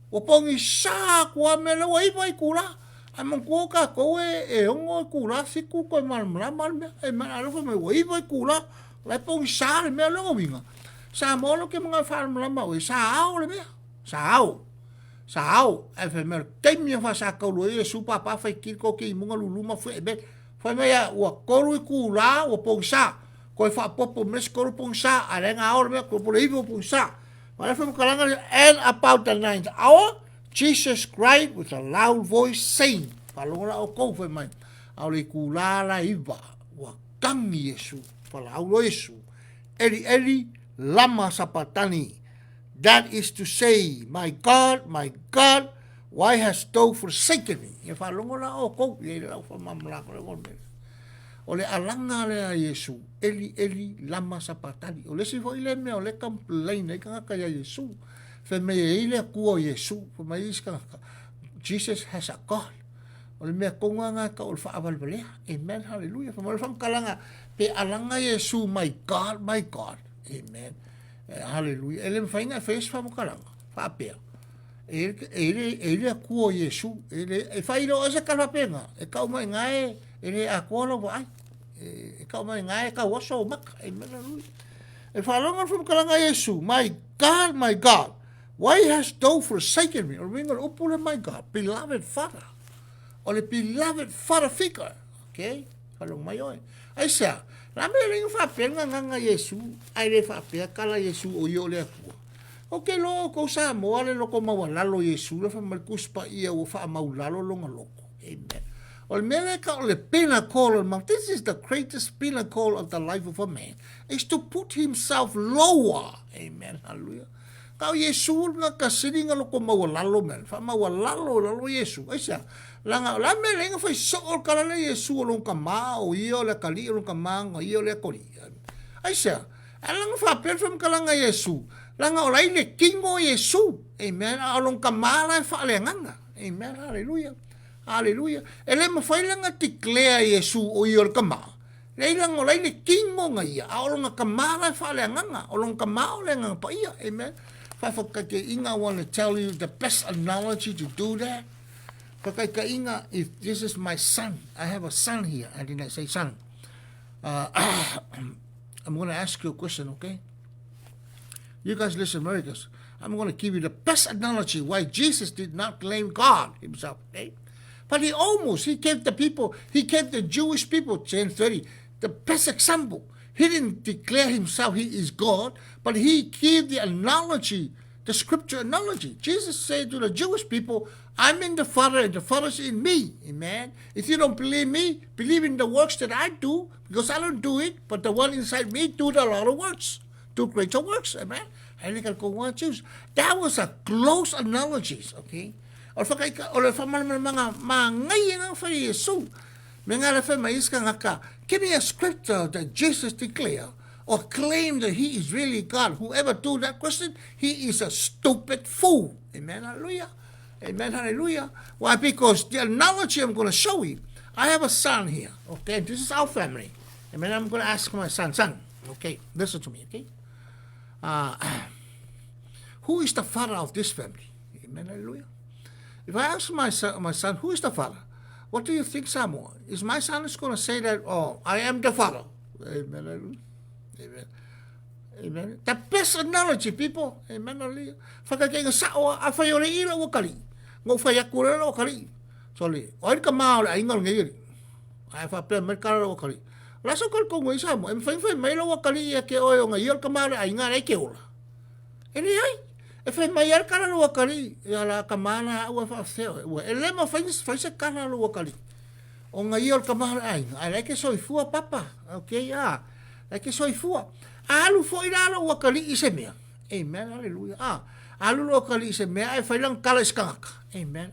ua pongi sa kua me le ua iwa i kula, ai man kua ka koe e ongo i kula, siku koe malamala mea, e mana alofa me ua iwa i kula, le pongi sale mea ronga winga. Sa moa lo ke mga whalamala ue, sa ao le mea, sa ao. Sa au e fe mer temia fa sa ka lo Yesu papa fa ki ko ki munga lulu ma fe be fa me ya wa ko lu ku la o po sa ko fa popo mes ko po sa ale nga or me ko po le po sa ma fa mo kalanga and about the 9th hour Jesus cried with a loud voice saying fa lo la o ko fe mai au le ku la iva wa kang Yesu fa la lo Yesu eli lama sapatani. That is to say, my God, why hast thou forsaken me? E whalongo la o kou, e lau whamamla ko le ngol mele. o le alanga le a Yesu, eli lama sapatali. O le si fo ile me o le complain e kanga ya Yesu. Fe me ile kua Yesu, fe me iska Jesus has a God. O le mea konga nga ka o le whaamal balea. Amen, hallelujah. Fe mo le whamkalanga, pe alanga Yesu, my God, my God. Amen. Hallelujah. Ele me whainga face whamkalanga, whaapea. Ele a kua Yesu, e whairo asa karapenga, e kau mai ngae, ele a kua lo ai. E kau mai ngae, ka waso o maka. Amen, hallelujah. E whalonga whamkalanga Yesu, my God, why hast thou forsaken me? O ringa upule, my God, beloved Father. O le beloved Father figure. Okay? Whalong mai oi. Ai sea, la me ringa whapenga nganga Yesu, ai le whapea kala Yesu o io le akua. Okay, lo ko sa mo ale lo ko mawalalo Yesu le fa malkuspa ia o fa maulalo longa loko. Amen. O mele ka o le pinnacle of this is the greatest pinnacle of the life of a man is to put himself lower. Amen. Hallelujah. Ka Yesu nga kasiri nga lo ko mawalalo men fa mawalalo lo Yesu. Aisa langa la mele nga fa so kala le Yesu lo ka ma o io le kali lo ka ma o io le koli. Aisa alang fa perfum kala nga Yesu. Langa o lai le kingo Yesu. Amen. Along kamala fa le nganga. Amen. Hallelujah. Hallelujah. Ele mo fai langa declare Yesu o iol kama. Le lang o lai le kingo nga ia. Along kamala fa le nganga. Along kamao le nganga pa ia. Amen. Whawhakake inga, I want to tell you the best analogy to do that. Whakake inga, if this is my son, I have a son here. I didn't say son. I'm going to ask you a question, okay? You guys listen, Americans. I'm going to give you the best analogy why Jesus did not claim God himself. Okay? But he gave the Jewish people, 10:30, the best example. He didn't declare himself he is God, but he gave the analogy, the scripture analogy. Jesus said to the Jewish people, I'm in the Father and the Father is in me. Amen. If you don't believe me, believe in the works that I do, because I don't do it, but the one inside me do a lot of works. Do greater works, amen. I think I'll go one choose. That was a close analogy, okay? Or if I'm mga for Yesu, give me a scripture that Jesus declared or claimed that he is really God. Whoever do that question, he is a stupid fool. Amen, hallelujah. Amen, hallelujah. Why? Because the analogy I'm going to show you, I have a son here, okay? This is our family. Amen, I'm going to ask my son, okay, listen to me, okay? Who is the father of this family? Amen, hallelujah. If I ask my son, who is the father? What do you think, Samuel? Is my son is going to say that, oh, I am the father? Amen, hallelujah. Amen. Amen. The best analogy, people. Amen, hallelujah. Whakakeinga saoa, a whai ore ira o kari. Ngō whai akura o kari. Sorry, oir ka maa ole ainga ngiri. Ai whapea merkara o kari. Laso kal ko ngoi Samuel, em whai mai lo o kari ia ke oe o ngai ior ka maa ole ainga rei ke ola. Ele ai, e whai mai ar kara lo o kari. Ia la ka maa na ua whawheo. E le ma whai se kara lo o kari. O ngai ior ka maa ole ainga. Ai leke soifua papa. Okay, ya. Leke soifua. Alu fo iralo o kali i se mea. Amen, hallelujah. Alu lo kali i se mea, ai whai lang kala iskangaka. Amen,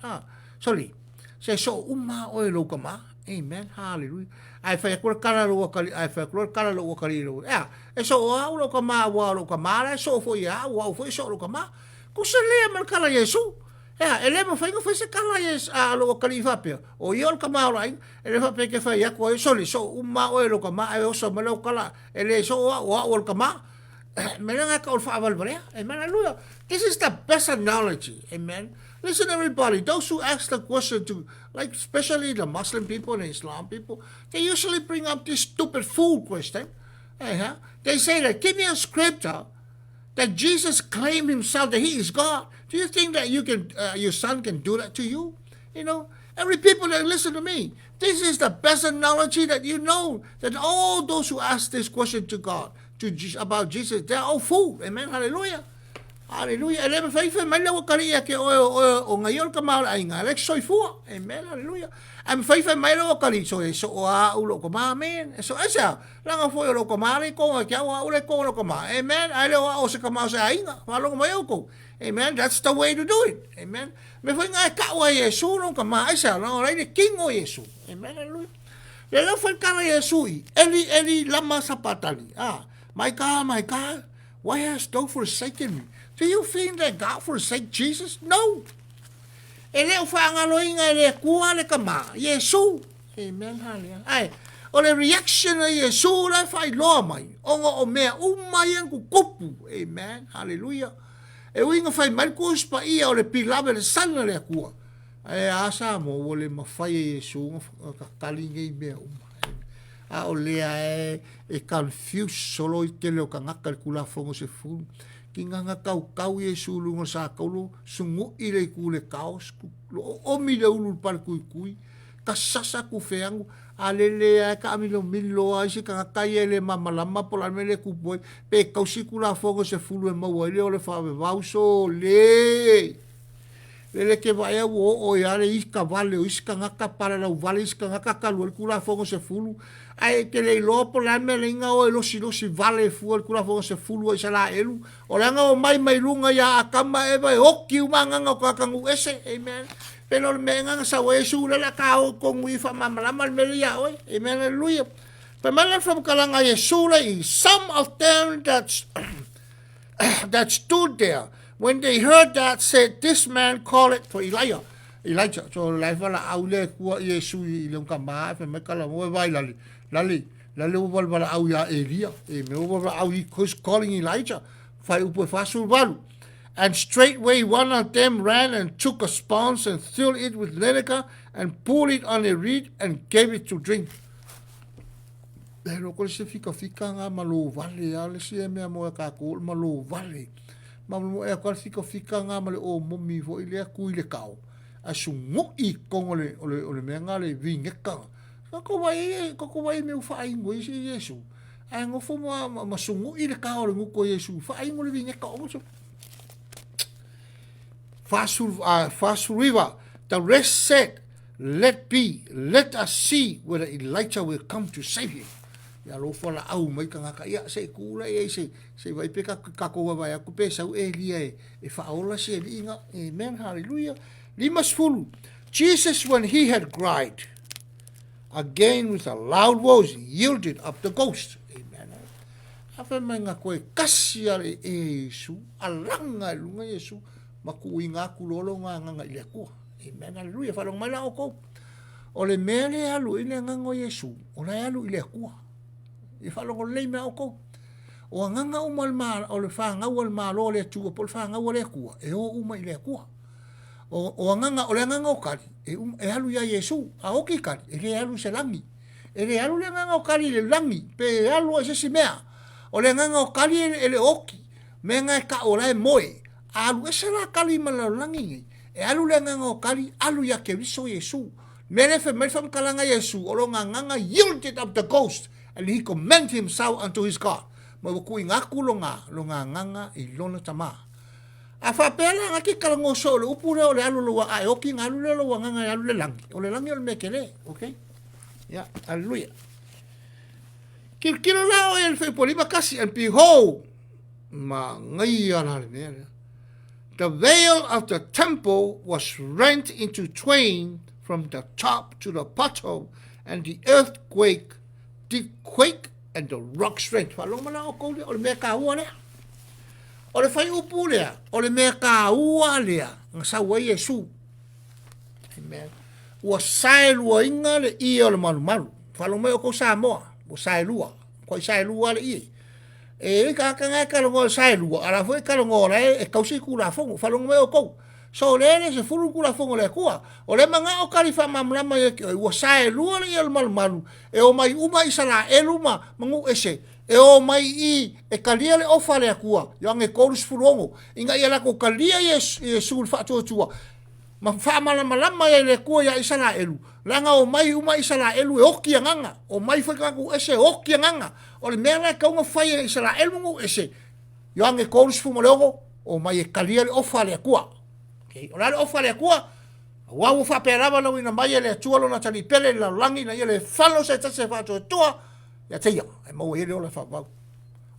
sorry. Se so uma o e lo kama. Amen, hallelujah. Ai whai akura kala lo kali, ai whai akura kala lo kali lo. E so o au lo kama, wa lo kama, e so fo ia, wa fo so lo kama. Kusa lea mal kala Yesu. E le ma whai ngawhai se kala Yesu, lo kali whapea. O iol kama o lai, e le whapea ke whai ako e soli, so uma o e lo kama, e oso ma lo kala, e le so o lo kama. Mena nga ka o whaawal barea. Amen, hallelujah. This is the best analogy. Amen. Listen, everybody, those who ask the question to, like especially the Muslim people and Islam people, they usually bring up this stupid fool question. They say that, give me a scripture that Jesus claimed himself that he is God. Do you think that you can, your son can do that to you? You know, every people that listen to me, this is the best analogy that you know, that all those who ask this question to God, about Jesus, they're all fools. Amen, hallelujah. Hallelujah. Ele me fai mai lewa karia ke o ngaiol ka mal ai nga lek soi fua. Amen. Hallelujah. Am fai mai lewa kari so a ulo ko ma amen. So asa langa foi lo ko ma le ko ke wa ule ko lo ko ma. Amen. Ai lewa o se ka ma sa ai nga. Ma lo mai ko. Amen. That's the way to do it. Amen. Me fai nga ka wa Yesu lo ka ma asa lo rai de king o Yesu. Amen. Hallelujah. Le lo fai kara Yesui. Eli lama sapatani. My God, why hast thou forsaken me? Do you think that God forsake Jesus? No. Ele o whaangaloinga ele kua le kama. Yesu. Amen. Hallelujah. Ai. O le reaction a Yesu la whai loa mai. Onga o mea umai ang kukupu. Amen. Hallelujah. E winga whai markus pa ia o le pilawe le sana le kua. E asa mo o le mawhai e Yesu. Kakalinga i mea umai. A o lea e confuse solo i te leo ka ngaka le kula fongo se fulu. Ki nganga kau Yesu lunga sa kaulu sungu i le ku le kaos o mi le ulu par kui ka sasa ku feangu alele ka mi lo milo ai se ka kai ele mamalama pola mele ku boy pe kausi kula fongo se fulu e mau ele o le fa vauso le ke vai o ya le iska vale o iska ngaka para la vale iska ngaka kalu kula fongo se fulu ai ke le lopo la melinga o lo si vale fu kula fongo se fulu o sala elu o langa o mai lunga ya akama e vai oki umanga ngo kakangu ese amen pero menga sa wesu la ka o con wi fa mamala mal melia o amen hallelujah but man from kalanga Yesu some of them that stood there when they heard that, said, this man called it for Elijah. So life wala aule kuwa Yesu ilong kama fe me kala mo vai lali wala au ya Elia e me wala au calling Elijah fa upo fasul valu. And straightway one of them ran and took a sponge and filled it with vinegar and poured it on a reed and gave it to drink. Pero ko se fika nga malo vale ale se me mo ka ko malo vale. Mamu e kwa fika nga male o momi vo ile ku ile kao asungu I kongole ole menga le vingeka ko vai me fa ingo isi Yesu ai ngo fo ma sungu ile kao le nguko Yesu fa ingo le vingeka o so fast river the rest said let us see whether Elijah will come to save him. Ya lo fala au mai ka ngaka ia se kula ia se vai peka ka ko vai aku pe sau Elia e fa ola se linga amen hallelujah limas fulu Jesus when he had cried again with a loud voice yielded up the ghost amen afa manga ko kasi ale Yesu alanga lunga Yesu makuinga kulolo nga ile ko amen hallelujah fa long mala o ko ole mele alu ile ngo Yesu ona alu ile ko e falongo le me oko o nganga o malma o le fanga o malo le tu o fanga o le ku e o uma ile ku o nganga o le nganga o kali e alu ya Yesu a o ki kali e le alu se langi e le alu le nganga o kali le langi pe alu se simea o le nganga o kali e le oki menga ka o le moe alu se la kali mala langi e alu le nganga o kali alu ya ke viso Yesu mele fe kalanga Yesu o lo nganga yielded up the ghost and he commended himself unto his God. Mabuku ingaku longa nganga ilona tama. Afa pela ngaki kalango so le upure o le alu lo wa ayoki ngalu le lo nganga alu le langi. O le langi o le mekele, okay? Yeah, hallelujah. Kilo lao el fe polima kasi and behold ma ngai ala le. The veil of the temple was rent into twain from the top to the bottom, and the earthquake did quake and the rocks rent. Falong mana o ko le me ka ua le. O le fai upu le, o le me ka ua le, nga sa wa Yesu. Amen. Ua sai lua inga le I o le malu. Falong me o ko sa moa, o sai lua. Ko sai lua le I. E ka nga ka lo sai lua, ala foi ka lo le e kausi kula fongo. Falong me o ko. So le se fulu kula fongo le kua. O le manga o kalifa mamlama ye ki o sae lua le el malu. E o mai uma isala eluma mangu ese. E o mai I e kalia le ofa le kua. Yang e korus fulongo. Inga ia la ko kalia Yesu fa tua. Ma fa malama ye le kua ya isala elu. Langa o mai uma isala elu e oki nganga. O mai fa ku ese oki nganga. O le mena ka ngo fa ye isala elu ngo ese. Yang e korus fulongo o mai e kalia le ofa le kua. Ora le ofa le kua wa u fa perava no ina mai le tuolo na tali pele la langi na le falo se tse fa tua ya te ya e mo ile ola fa ba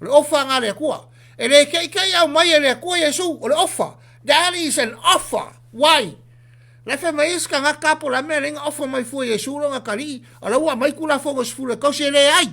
le ofa nga le kua e le ke ya mai le kua Yesu o le ofa that is an offer why Le fe mai iska nga kapo la me lenga ofo mai fu Yesu lo nga kali. Ala ua mai kula fonga sfule ko se le ai.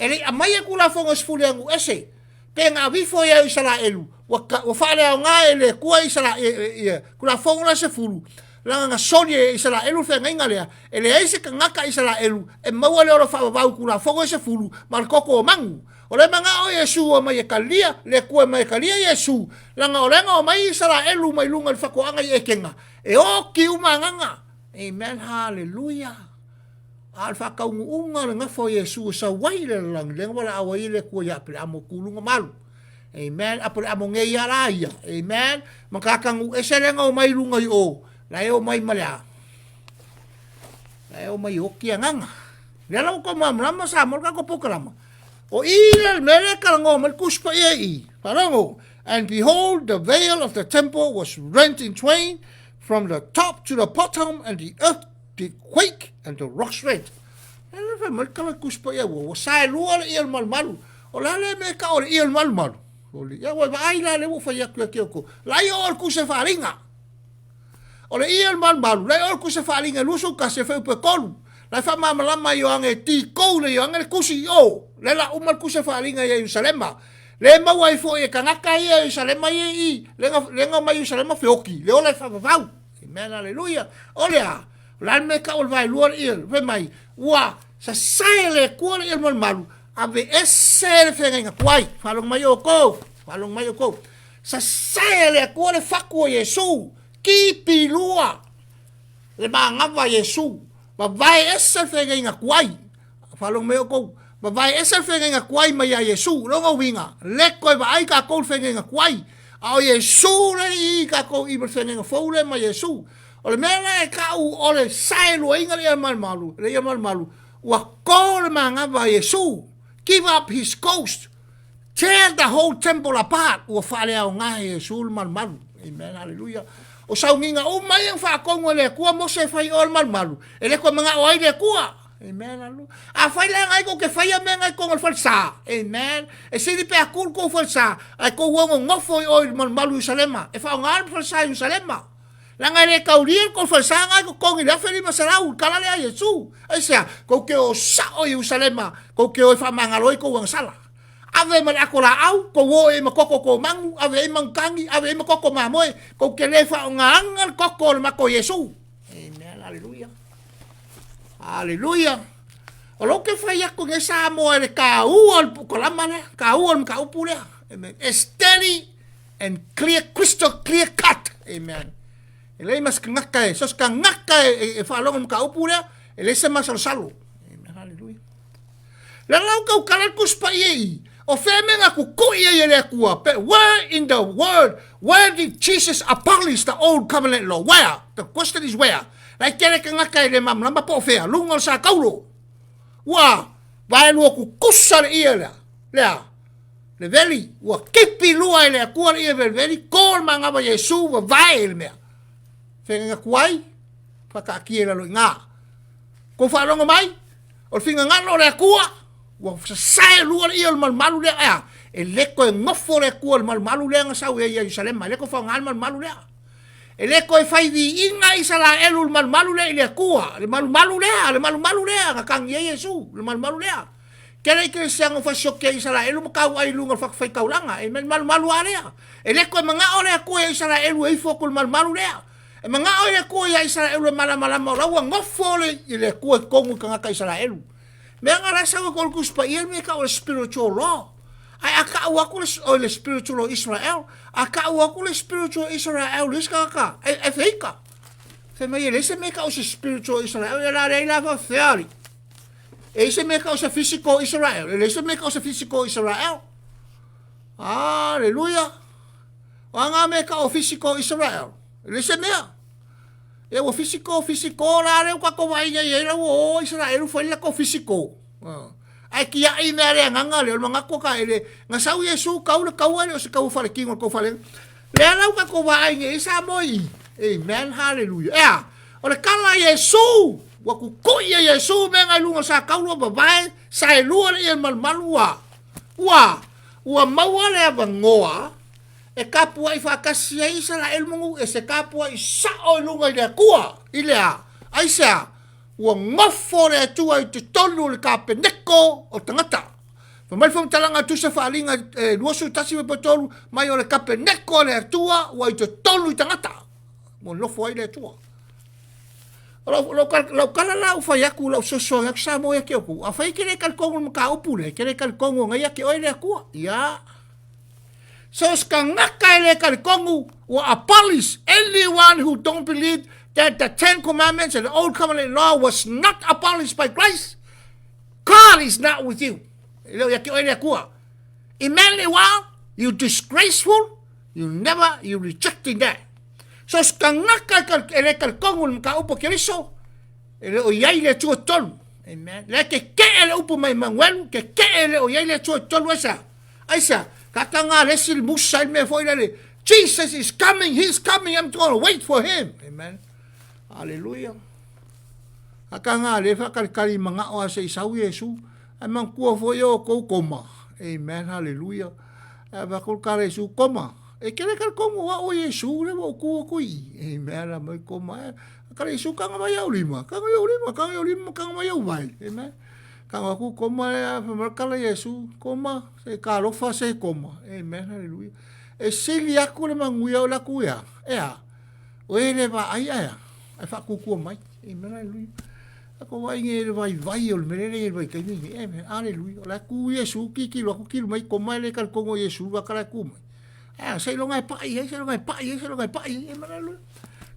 Ele a mai kula fonga sfule ngu ese. Pe nga vifo ya Israelu. Wa fale nga ele kua Israel kula fonga se fulu. La nga soni Israelu fe nga lea. Ele ese ka ngaka Israelu e maua le ora fa va kula fonga se fulu mal koko mangu. Ole manga o Yesu o mai kalia le kua mai kalia Yesu. La nga olenga o mai Israelu mai lunga fa ko anga e kenga. E o ki umanganga. Amen, hallelujah. Alfa kaunga nga fo Yesu sa waile lang lenga wala awaile ko ya pe amo kulunga malu. Amen. Apole amo nge yaraya. Amen. Makakang ese lenga o mai lunga o. La o mai malya. La o mai o ki nganga. Lela ko mamrama sa mo ka ko pokalama. O ila mele kalango mal kuspa ye. Parango. And behold, the veil of the temple was rent in twain from the top to the bottom, and the earth did quake, and the rocks rent. Ele fa mal kala kuspa ye wo sai lua le mal malu. O la le me ka o le mal malu. O le ya wa ai la le wo fa ya ko. La yo kusa faringa. O le mal malu, la yo kusa faringa luso ka se fa pe kolu. La fa malama yo ange ti ko le yo ange kusi yo. Le la umal kusa faringa ya Yerusalema. Le mawai fo e kanaka ia Yerusalema i lenga mai Yerusalema feoki le ola fa vau. Amen, hallelujah. Olea la me ka ol vai luar il ve mai wa sa saile ko il mal malu ave ese fe nga kwai falong mai o ko sa saile ko le fa ko Yesu ki pilua le manga va Yesu va vai ese fe nga kwai falong mai o ko ba vai esa fe nga kwai mai a Yesu lo ngo winga le ko ba ai ka ko fe nga kwai a Yesu le i ka ko i fe nga fole mai Yesu o le mele ka u o le sai lo inga le mal malu wa ko le manga va Yesu give up his ghost tear the whole temple apart o fale au nga Yesu mal malu. Amen, hallelujah. O sa nginga o mai ang fa ko ngole ku mo se fai ol mal malu ele ko mga o ai le ku. Amen, alu. A fai la ngai ko ke fai a me ngai ko ngol falsa. Amen. E se di pe akul ko falsa. Ai ko wongo ngofo o malu Yerusalema. E fa ngal falsa Yerusalema. La ngai le kaurir ko falsa ngai ko ngi la feli masarau kala le Yesu. Ai sia ko ke o sa o Yerusalema. Ko ke o fa mangaloi ko wang sala. Ave mal akola au ko wo e makoko ko mangu ave e mangkangi ave e makoko mamoe ko ke le fa ngangal kokol mako Yesu. Amen, hallelujah. Hallelujah. O lo ke fai ako nge sa mo ele ka uol ko lama le ka uol ka upule. Amen. Steady and clear, crystal clear cut. Amen. Ele mas ngaka e sos ka ngaka e falong ka upule ele se mas salo. Amen. Hallelujah. La lau ka ukala kuspa ye. O feme nga ku ko ye le kuwa. Where in the world where did Jesus abolish the old covenant law? Where? The question is where? Lai kere ka ngaka ele mam lamba po fea lungal sa kaulo. Wa vai lu ku kusar ia le veli wa kipi lua ele ku ia veli kol manga ba Yesu wa vai le me. Fenga kuai pa ka kiela lo nga. Ko fa longa mai o finga ngano le kuwa wa sa lu ia mal malu le a ele ko ngofo le ku mal malu le nga sa ia Yerusalem le ko fa ngal mal malu le. Ele ko fai di inga Israel mal malu le ile kuwa le mal malu le nga kang Yesu le mal malu le kele ke siang fa shokke Israel mo ka ai lunga fa fai kaulanga e mal malu ale ele ko manga ole ko Israel e fokul mal malu le e manga ole ko Israel mala mo la ngofo le ile ko kongu ka Israel me nga rasa ko kuspa ie me ka spiritual law. Ai aka aku le spiritual Israel. Aka aku le spiritual Israel. Lis ka. E feika. Fe mai le se meka o spiritual Israel. La fa theory. E se meka o physical Israel. Le se meka o physical Israel. Hallelujah. Wanga meka o physical Israel. Le se mea. E o physical la le ka ko vai ye o Israel foi la ko physical. Ai kia i me are nganga le mga ko ka ele nga sau Yesu ka ule ka wale o se ka ufale kingo ko fale le ala ka ko wa ai nge isa moi. Amen, hallelujah. Ya o le kala Yesu wa ku ko ye Yesu me nga lunga sa ka ulu ba vai sai lu le mal malua wa mawale abangoa e kapua I whakasia Israel mungu e se kapua I sao lunga I lea kua I lea aisea ua ngofo le atua I te tonu le kapeneko o tangata mai fom talanga tu se whaalinga nuosu tasi me potolu mai o le kapeneko le atua ua I te tonu I tangata mo lofo ai le atua lau kala lau whai aku lau soso yak sa mo yake oku a whai kere kalkongo maka upule kere kalkongo ngai yake oi le akua ia so ska ngaka ele kalkongo will abolish anyone who don't believe that the Ten Commandments and the Old Covenant law was not abolished by Christ. God is not with you. Emmanuel, you disgraceful, you rejecting that. So ska ngaka ele kalkongo maka upo keriso ele o yai le tua tolu. Amen. Le ke ele upo mai mangwelu ke ele o yai le tua tolu aisa. Kakanga lesil musa me foi le. Jesus is coming, he's coming, I'm going to wait for him. Amen. Hallelujah. Kakanga le fakalkali manga o se isau Yesu. Amang kua foi o ko koma. Amen. Hallelujah. Ava kulkare su koma. E kere kalkongo wa o Yesu le mo kua kui. Amen. Mai koma. Kare Yesu kanga mai au lima. Kanga mai au vai. Amen. Kanga ku koma le famarkala Yesu koma se karofa se koma. Amen. Hallelujah. E sili aku le manguia o la kuia. Ea. O ele va ai ai. Ai fa ku mai. Amen. Hallelujah. Ako vai nge le vai o le merere le vai kai ni. Amen. Hallelujah. La ku Yesu ki lo ku mai koma le kalkongo Yesu va kala ku mai. Ah, sai lo ngai pai, sai lo ngai pai. Amen. Hallelujah.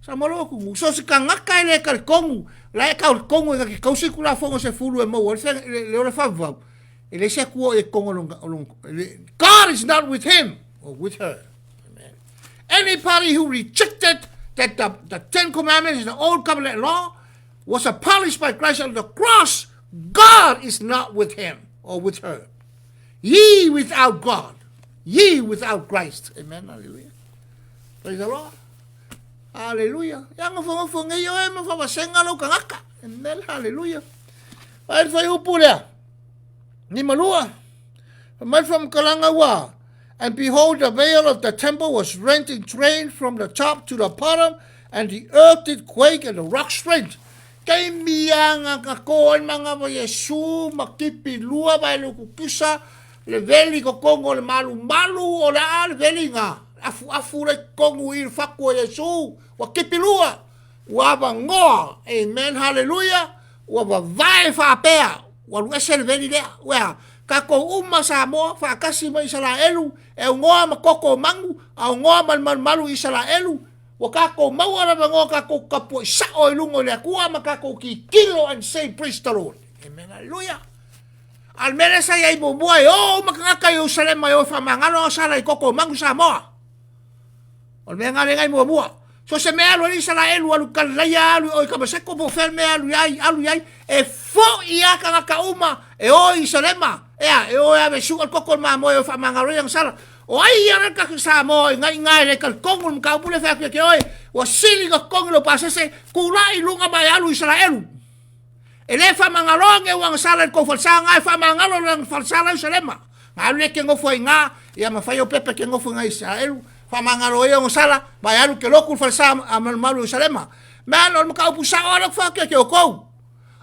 Sa molo ku so se kangaka le kalkongo. La kalkongo ke kausi kula fongo se fulu e mo le fa va. Ele se ku e kongo long. God is not with him. Or with her. Amen. Anybody who rejected that the Ten Commandments and the Old Covenant law was abolished by Christ on the cross, God is not with him or with her. Ye without God, ye without Christ. Amen. Hallelujah. Praise the Lord. Hallelujah. Yang fonga yo e mo fa senga lo kangaka. Amen. Hallelujah. Ai fa yo pula. Ni malua. Mai from kalanga wa. And behold, the veil of the temple was rent in twain from the top to the bottom, and the earth did quake, and the rocks rent. Kay miyanga kakoan mga ba Yesu makipilua ba lukukusa le veli ko kongo le malu o la al veli nga afu le kongo il fakwa Yesu wa kipilua wa ba ngoa. Amen. Hallelujah. Wa ba vai fa pea wa luese le veli le wa kako uma sa mo fa kasi mo Israelu e ngoa makoko mangu au ngoa malu Israelu wa kako mawara bango kako kapo sa o lungo le akua makako ki kilo and say praise the Lord. Amen. Hallelujah. Al mele sa yai mo o makaka Jerusalem yo fa mangalo sa la koko mangu sa mo. Al mele ngale ngai mo so se me alu Israelu alu kalaya alu o kabaseko bo ferme alu yai e fo ia ka uma e o Israelema. Ea, e o ave sugal kokol ma mo fa mangaro yang sala. O ai ya ka sa mo ngai le kal kongul ka pule fa ke oi. O sili ka konglo pasa se kulai lunga ba alu Israelu. Ele fa mangaro nge wang sala ko falsa ngai fa mangaro lang falsa la Israelema. Ngalu ke ngo foi nga ya ma fa yo pepe ke ngo foi nga Israelu. Fa mangaro yo sala ba alu ke lokul falsa amal malu Israelema. Man on ka upusa ora fa ke ko.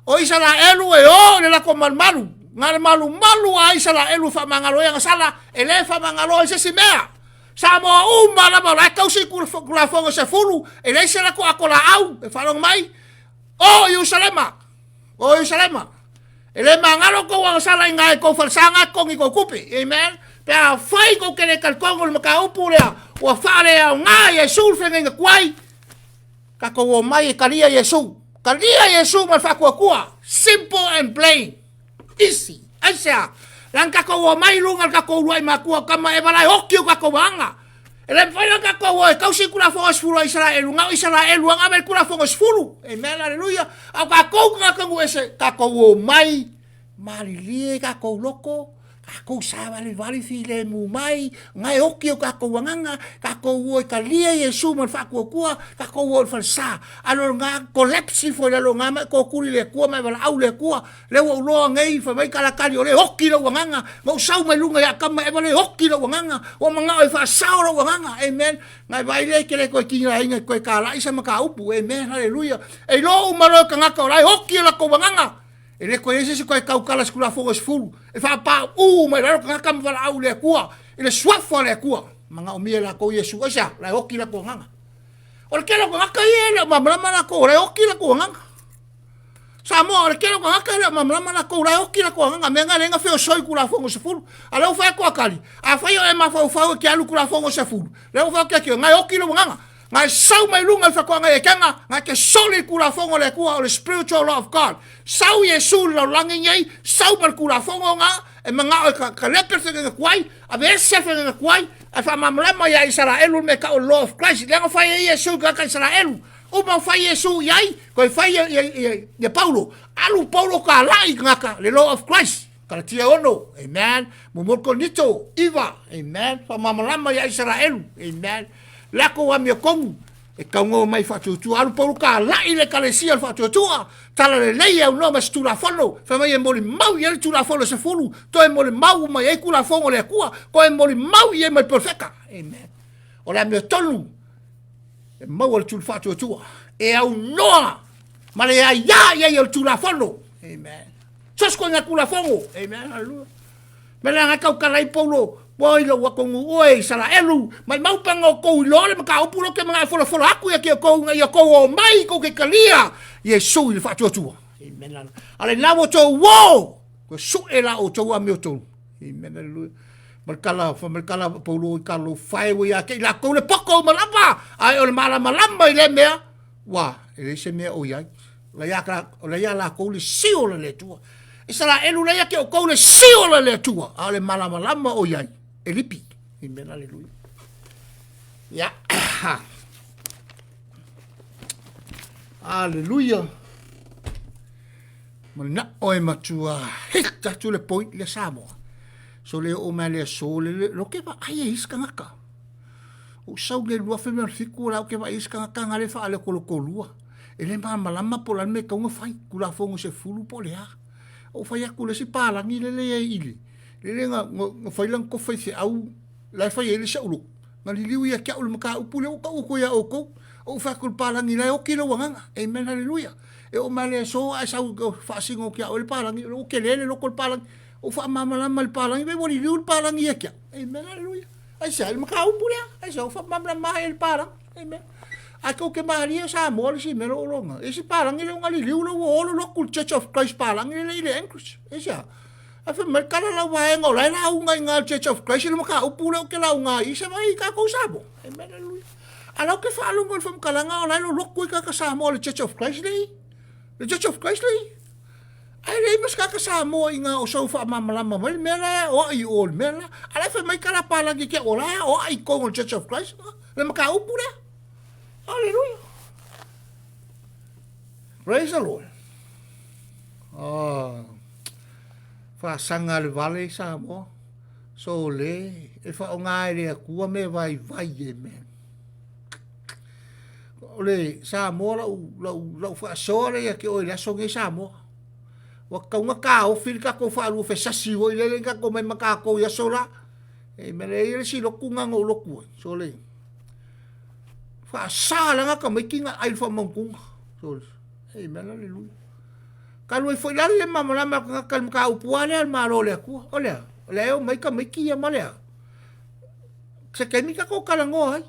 O Israelu e o le la ko mal malu. Ngar malu ai Israelu fa mangalo yang sala ele fa mangalo se simea sa mo la ba ka usi kula fongo se fulu ele se la ko akola au e falong mai o Yerusalema ele mangalo ko wang sala ngai ko falsanga ko ngi ko kupi. Amen. Pa fai ko kele kal kongo maka upulea wa fale au ngai Yesu fe ngai kwai ka ko mai kalia Yesu ma fa ko simple and plain. Easy. Aisha. Lang kako wa mai lungal kako ruai makua kama e balai hokio kako wanga. Ele fai kako wa kausi kula fongos fulu Israel nga Israel ang amel kula fongos fulu. Amen. Hallelujah. Au kako nga kangu ese kako wa mai marilie kako loko Kako sa vale file mu mai, ngai oki o kako wanganga, kako uo ka lia Yesu man whakua kua, kako uo fa sa. Alo ngā collapse fo le lo ngama ko kuri le kua mai wala au le kua, le wa uloa ngai fa mai kala kari o le oki lo wanganga, mau sau mai lunga ya kama e wale oki lo wanganga, o manga e fa sao lo wanganga, amen. Ngai vai le kele koe kinga inga koe ka lai sa maka upu, amen, hallelujah. E lo umaro ka ngaka o lai oki la ko wanganga. E le koe ese se koe kaukala skula fonga sfulu. E wha pa mai raro ka ngaka mwala au le kua. E le swafo le kua. Manga o mia la ko Yesu asa, lai oki la ko nganga. O le kelo ka ngaka ie le mamlama la ko, lai oki la ko nganga. Sa mo, o le kelo ka ngaka ie le mamlama la ko, lai oki la ko nganga. Menga lenga feo soi kula fonga sfulu. A leo whae kua kali. A whae o e mawhau ki alu kula fonga sfulu. Leo whae kia kia, ngai oki la nganga. Ngai sau mai lunga i whakoa ngai e kenga, ngai ke soli kula fongo le kua o le spiritual law of God. Sau Yesu lau langi ngai, sau mar kula fongo nga, e mga o ka leperte nga kuai, a ve sefe nga kuai, a wha mamlama ya Israelu me ka o law of Christ. Lenga whai e Yesu ka Israelu. Uma whai Yesu iai, koe whai e Paulo. Alu Paulo ka lai ngaka, le law of Christ. Karatia ono, amen. Mumurko nito, iwa, amen. Wha mamlama ya Israelu, amen. Lako wa mia kongu, e kaungo mai whatutua, alu pauru ka lai le kalesia whatutua, tala le leia unua mas tula whono, whamai e mori mau i ele tula whono se fulu, to e mori mau mai e kula whongo le kua, ko e mori mau i e mai perfeka, amen. O le mea tonu, e mau ale tula whatutua, e au noa, ma le a ia i ele tula whono, amen. Sasko nga kula whongo, amen, hallelujah. Mele nga kau karai paulo, Woi lo wakongu oi Israelu mai mau pango ko lole maka upulo ke mga folo aku ya ke ko nga ya ko mai ko ke kalia Yesu il fa tu amen ale lavo to wo ko su ela o to amio to amen lu merkala paulo kalo fai wo ya ke la ko le poko malapa ai o malama ile mea wa ele se mea o ya la ya la ko le sio le tu Israelu la ya ke ko le sio le tu ale malama o ya Elipi, amen, hallelujah. Ya, hallelujah. Mana oe matua, hita tu le point le Samoa. So le o male so le lo ke va ai iska ngaka. O sau le lua fe mer fiku la ke va iska ngaka ngale fa ale kolua. Ele malama pola me ka un fai kula fongo se fulu polea. O fai akule si palangi le ile. Lele nga fai lang ko fai se au la fai ele se ulu ngali liu ya kia ulu maka upule o ko ya o ko o fa kul palangi la o kilo wanga amen hallelujah e o male so a sa fa singo kia o palangi o ke lele lo kul palangi o fa mama la mal palangi be boni liu palangi ya kia amen hallelujah ai sa maka upule ai sa fa mama la el palang amen ako ke Maria sa mo si mero longa e si palangi lo ngali liu lo lo kul Church of Christ palangi le ile english e sa Afe merkala la wae ngo la unga nga Church of Christ le maka upula ke la unga isa mai ka ko sabo amen hallelujah ala ke fa lu ngol fam kala nga la lo lokko ka sa mo le Church of Christ le Church of Christ le ai le mas ka sa mo nga o so fa mamala mai mera o I ol mera ala fe mai kala pala ke ola o ai ko Church of Christ le maka upula hallelujah praise the Lord fa sanga le vale sa mo so le e fa ngai le ku me vai e men ole sa mo la fa so le ke o le so ke sa mo wa ka nga ka o fil ka ko fa lu fe sa si o le ka ko me maka ko ya so la e me le si lo ku nga ngo lo ku so le fa sa la nga ka me kinga ai fa mong ku so e me la le lu Kalau foi lá le mama la ma ka ka upuale al malo le ku ole le o mai ka mai ki ya male se ke mi ka ko kala ngo ai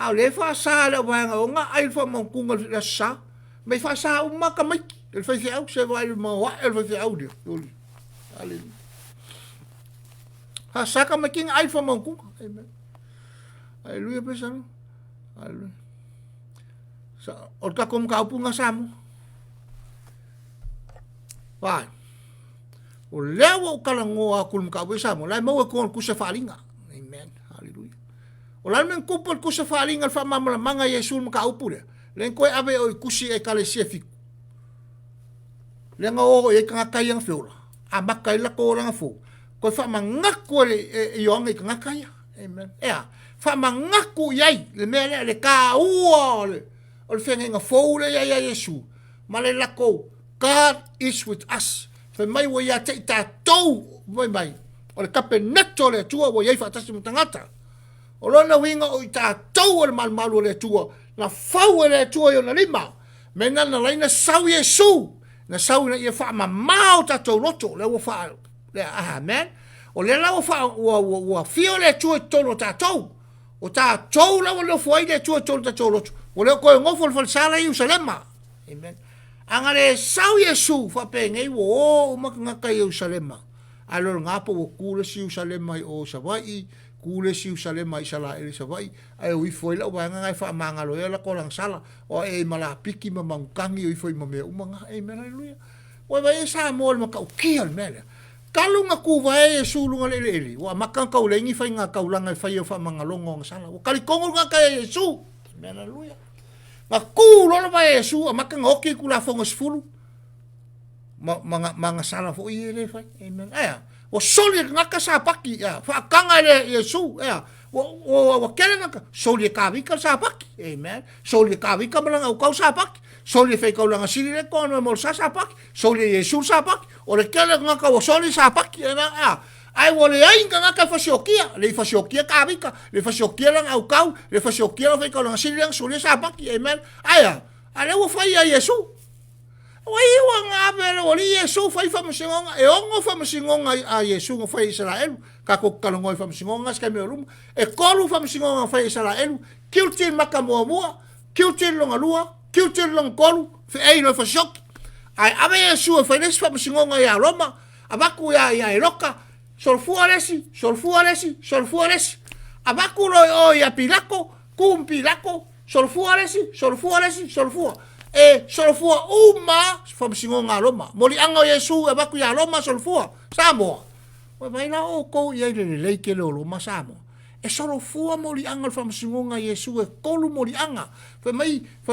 a le fa sa le wa nga ai fa mo ku ngal la sa mai fa sa ma ka mai el fa se au se va il ma wa el fa se au de ale ha sa ka mai ki ai fa mo ku ai lu e pesa ale sa o ka kom ka upu nga sa mo Vai. O leo o kalango a kulum ka wesa mo. Lai mau e kon kusa falinga. Amen. Hallelujah. O lai men kupol kusa falinga fa mamala manga Yesu mka upure. Len koe ave o kusi e kale sefiku. Len o e kanga kai ang fiola. A makai la ko ranga fo. ko fa mangaku e yonga ka ngakaya amen ea fa mangaku yai le mele le ka ua o le fenga nga foule ya Yesu ma le lako God is with us fa mai wo ya te ta tou mai o le kape neto le tua wo yai fa tasi mtangata o lona winga o ta tou o le malmalu le tua na fau le tua yo na lima mena na laina sau Yesu na sau na ia fa mamao ta tou loto le wo fa le amen o le la wo fa wo fio le tua tolo ta tou o ta tou la wo foi le tua tolo ta tou loto o le ko ngofo le sala Yerusalema amen angare sau Yesu fa pe ngai wo makanga ka Yerusalema alo ngapo wo kule si Yerusalema o savai kule si Yerusalema isala ele savai ai wi foi la wa ngai fa mangalo la ko lang sala o e mala piki ma mangkangi wi foi ma me umanga amen haleluya wa vai sa mo ma ka kial mele kalunga ku vai Yesu lunga lele wa makang ka ulengi fa nga ka ulanga fa yo fa mangalongo sala o kali kongol nga ka Yesu amen haleluya ma ku lo va Yesu makang oki ku la fonga sfulu mga sala fo ile fa amen aya o soli ngaka sa paki ya fa kanga le Yesu ya o kele ngaka soli ka vika sa paki amen soli ka vika malanga o ka sa paki soli fe ka langa sili le kono mo sa paki soli Yesu sa paki o le kele ngaka o soli sa paki ya ai wole ai ngaka fa siokia le fa siokia ka vika le fa siokia lang au kau le fa siokia fe ka langa sili lang soli sa paki amen aya ale wo fa ya Yesu wai wa ngabele wali Yesu fai fa msingonga e ongo fa msingonga a Yesu ngo fa Israel ka ko kalongo fa msingonga ska me rum e kolu fa msingonga fa Israel kilti makamo mua kilti longa lua kilti long kolu fe ai no fa shok ai ave Yesu fa nes fa msingonga ya Roma abaku ya eloka solfuaresi abaku lo ya pilako kumpilako solfuaresi e solfua uma fa msingonga Roma moli anga Yesu e baku ya Roma solfua samo wa mai na o ko ye le ke lo Roma samo e solfua moli anga fa msingonga Yesu e kolu moli anga fa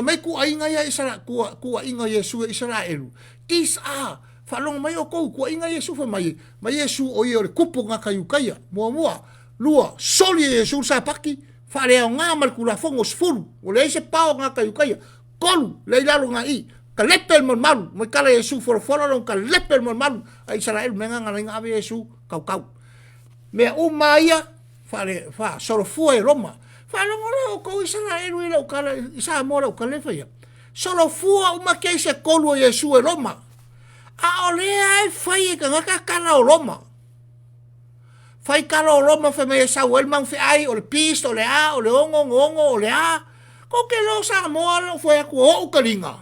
mai ku ainga ya Israel ku ainga Yesu e Israel these are fa long mai o ko ku ainga Yesu fa mai Yesu o ye kupu nga kayukaya mua lua soli Yesu sa paki fa le nga mal kula fongo sfulu o le se pao nga kayukaya kolu le lalo ngai ka lepel mon malu mo kala Yesu for long ka lepel mon malu a Israel menga nga ave Yesu kau me umaia fa solo fu e Roma fa lo ko Israel wi lo kala isa mo lo kala fa ya solo fu uma ke se kolu Yesu e Roma a ole ai fai ka nga kala o Roma fai kala o Roma fa me sa wel mang fe ai o le pis o le a o le ongo o le a ko ke lo sa mo lo foi ku o kalinga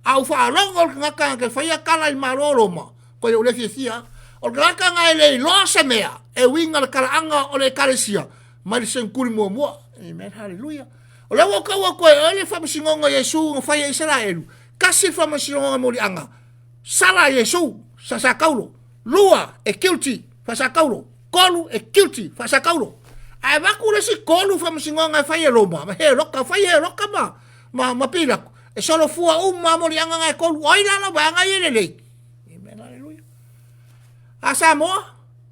au fa longo ngaka ke fai kala il Roma ko le fisia o ngaka nga le lo se mea e winga le kala anga o le kalesia mai sen kuli mo amen haleluya o le woka ko le fa msingonga Yesu fai Israel kasi fa msingonga mo li anga sala Yesu sa kaulo lua e guilty fa sa kaulo kolu e guilty fa sa kaulo ai baku le si kolu fa msingonga fai Roma ma he roka ma pila e solo fua mo li anga ngai kolu oi la ba ngai le amen haleluya asa mo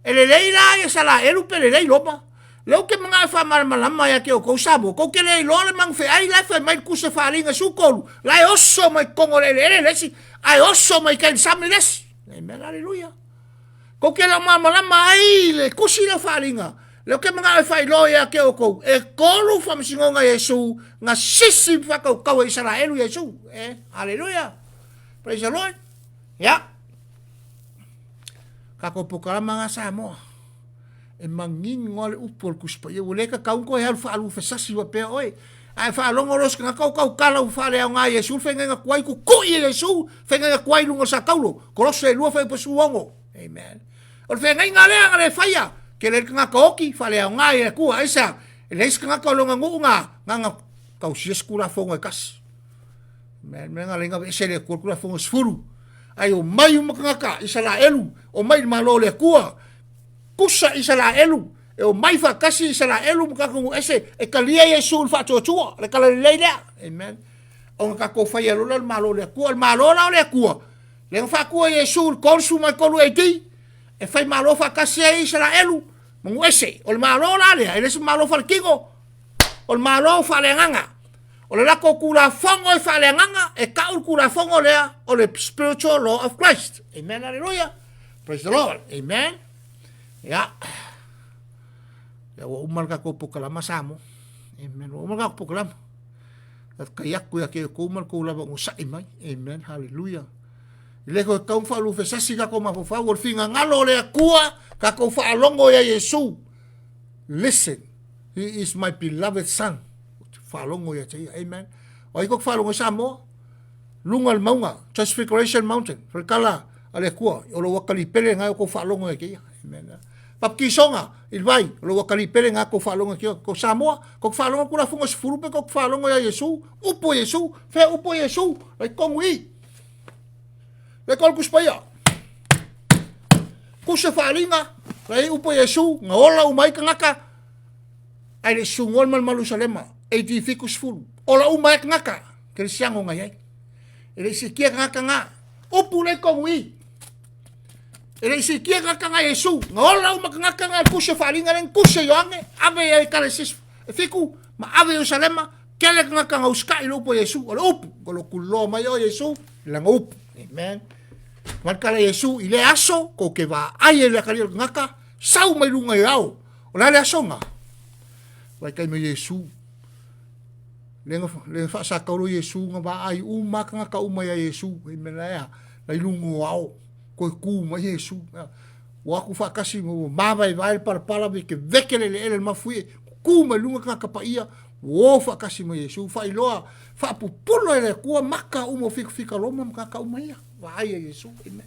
ele leila e sala elu pe le Roma le ke mga fa malama ya ke o ko sabo ko ke le lo le mang fe ai la fe mai ku se fa ringa su kolu la osso mai kongo le si ai osso mai ken samles amen haleluya ko ke la malama ai le kusi la fa ringa le ke mga fa lo ya ke o ko e kolu fa msingonga Yesu nga sisi fa ko ka Israel Yesu haleluya praise the Lord ya ka ko pokala mga samo e mangin ngol upol kuspa ye wole ka ko hel fa alu fa sasi wa pe oi ai fa longo los ka kala fa le nga Yesu fe nga kwai ku Yesu fe nga kwai lungo sa kaulo ko se lu fa po suongo amen o fe nga le fa ya ke le nga koki fa le nga ye ku aisa le ska ka longa nga ka usia skula fongo kas men nga le nga se le kula fongo sfuru ai o mai nga ka Israelu o mai malo le kuwa kusa Israelu e o mai fa kasi Israelu ka ko ese e kalia Yesu fa chochua le kala le amen o ka ko fa yelo le malo le kuwa le fa kuwa Yesu konsuma ko lu eti e fai malo fa kasi e Israelu mo ese o malo la le ele malo fa kingo o malo fa le nganga o le lako kula fongo e fa le nganga e ka kula fongo le o le spiritual law of Christ. Amen, hallelujah, praise the Lord, amen. Ya wa umal ka ko pokalama samo, amen, wa umal ka ko pokalama at kayak ko ke ko umal ko la mo sa imay, amen, hallelujah. Ile ko kau fa lu fe sasi ka ko ma fa wor finga ngalo le kua ka ko fa longo ya Yesu. Listen, he is my beloved son. Fa longo ya tai, amen. O iko fa longo sa mo lungal maunga Transfiguration Mountain for kala ale kua o lo wakali pele nga ko fa longo ya ke, amen. Pap kisonga ilvai lo wakali pele nga ko fa longo ke ko Samoa ko fa longo kula fungo sfuru pe ko fa longo ya Yesu. Upo Yesu, fe upo Yesu, ai kongwi. Le kol kuspaya. Kusa falinga, lai upo Yesu, ngaola umai ngaka. Ai le sungol mal Malusalema, e di fikus fulu. Ola umai ngaka, ke siango ngai. Ele sikia ngaka nga. Upu le kongwi. Ele sikia ngaka nga Yesu, ngaola umai ngaka nga kusa falinga len kusa yoange, ave e kalesis fiku, ma ave Yerusalema, kele ngaka nga uska ilo upo Yesu. Ola upu, kolo kulo mai o Yesu, lang upu. Amen. Markala Yesu ile aso ko ke va ai le kali ngaka sau mai lunga yao. Ola le aso nga. Wai kai me Yesu. Le fa sa ka ro Yesu nga va ai uma ngaka uma ya Yesu. Amen ya. Lai lungo wao. Ko ku ma Yesu. Wa ku fa kasi mo ma vai vai para ke vekele le mafui. Ku ma lunga ngaka pa ia. Wo fa kasi mo Yesu fa iloa fa pupulo ele kua maka umo fika loma maka umaya vai Yesu, amen,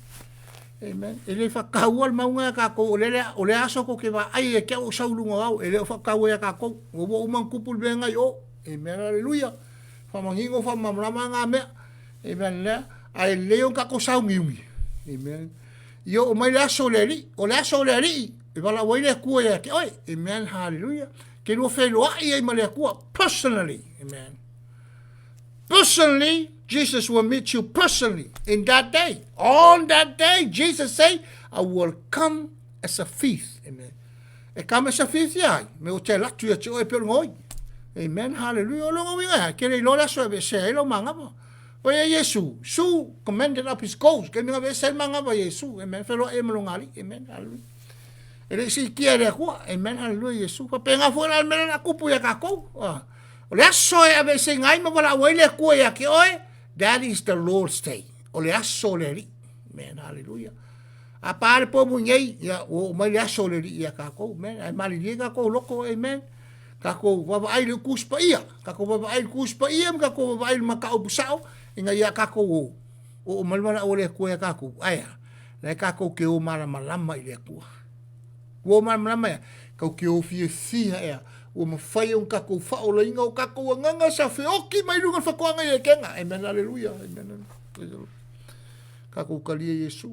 amen. Ele fa kaual maunga ka ko ole aso ko ke va ai ke o saulunga au ele fa kauya ka ko wo umang kupul benga yo, amen, haleluya. Fa mangingo fa mamrama nga me, amen le ai leo ka ko saungi, amen. Yo o mai aso leri e vala wele kua ya ke oi, amen, haleluya. Ke no fe lo ai mai le kua personally, amen. Personally, Jesus will meet you personally in that day. On that day, Jesus say, I will come as a thief. Amen. E come as a thief, ya. Me o te latu ya te oe pelo ngoi. Amen. Hallelujah. Longa winga. Kere lola so e se elo mangapa. O ya Yesu. Su commanded up his cause. Ke minga se mangapa Yesu. Amen. Felo e melongali. Amen. Hallelujah. Ele si kia le kua. Amen. Hallelujah. Yesu. Pa penga fuera al mele na kupu ya kako. O le aso e ave se ngai ma wala wele kua ya ke oe. That is the Lord's day. O le aso le ri. Amen. Hallelujah. A pare po munyei. Ya o mai le aso le ri ya kako. Amen. Ai mali lie kako loko. Amen. Kako wava ai le kuspa ia. Kako wava ai le kuspa ia. Kako wava ai le makao busao. Inga ia kako o. O malwana o le kua ya kako. Aya. Le kako ke o mara malama i le kua. O mara malama ya. Kako ke o fie fia ya. O mawhai o kako whao la inga o kako nganga sa whioki mai runga whakoanga i e kenga. Amen, hallelujah. Amen. Kako kalia Yesu.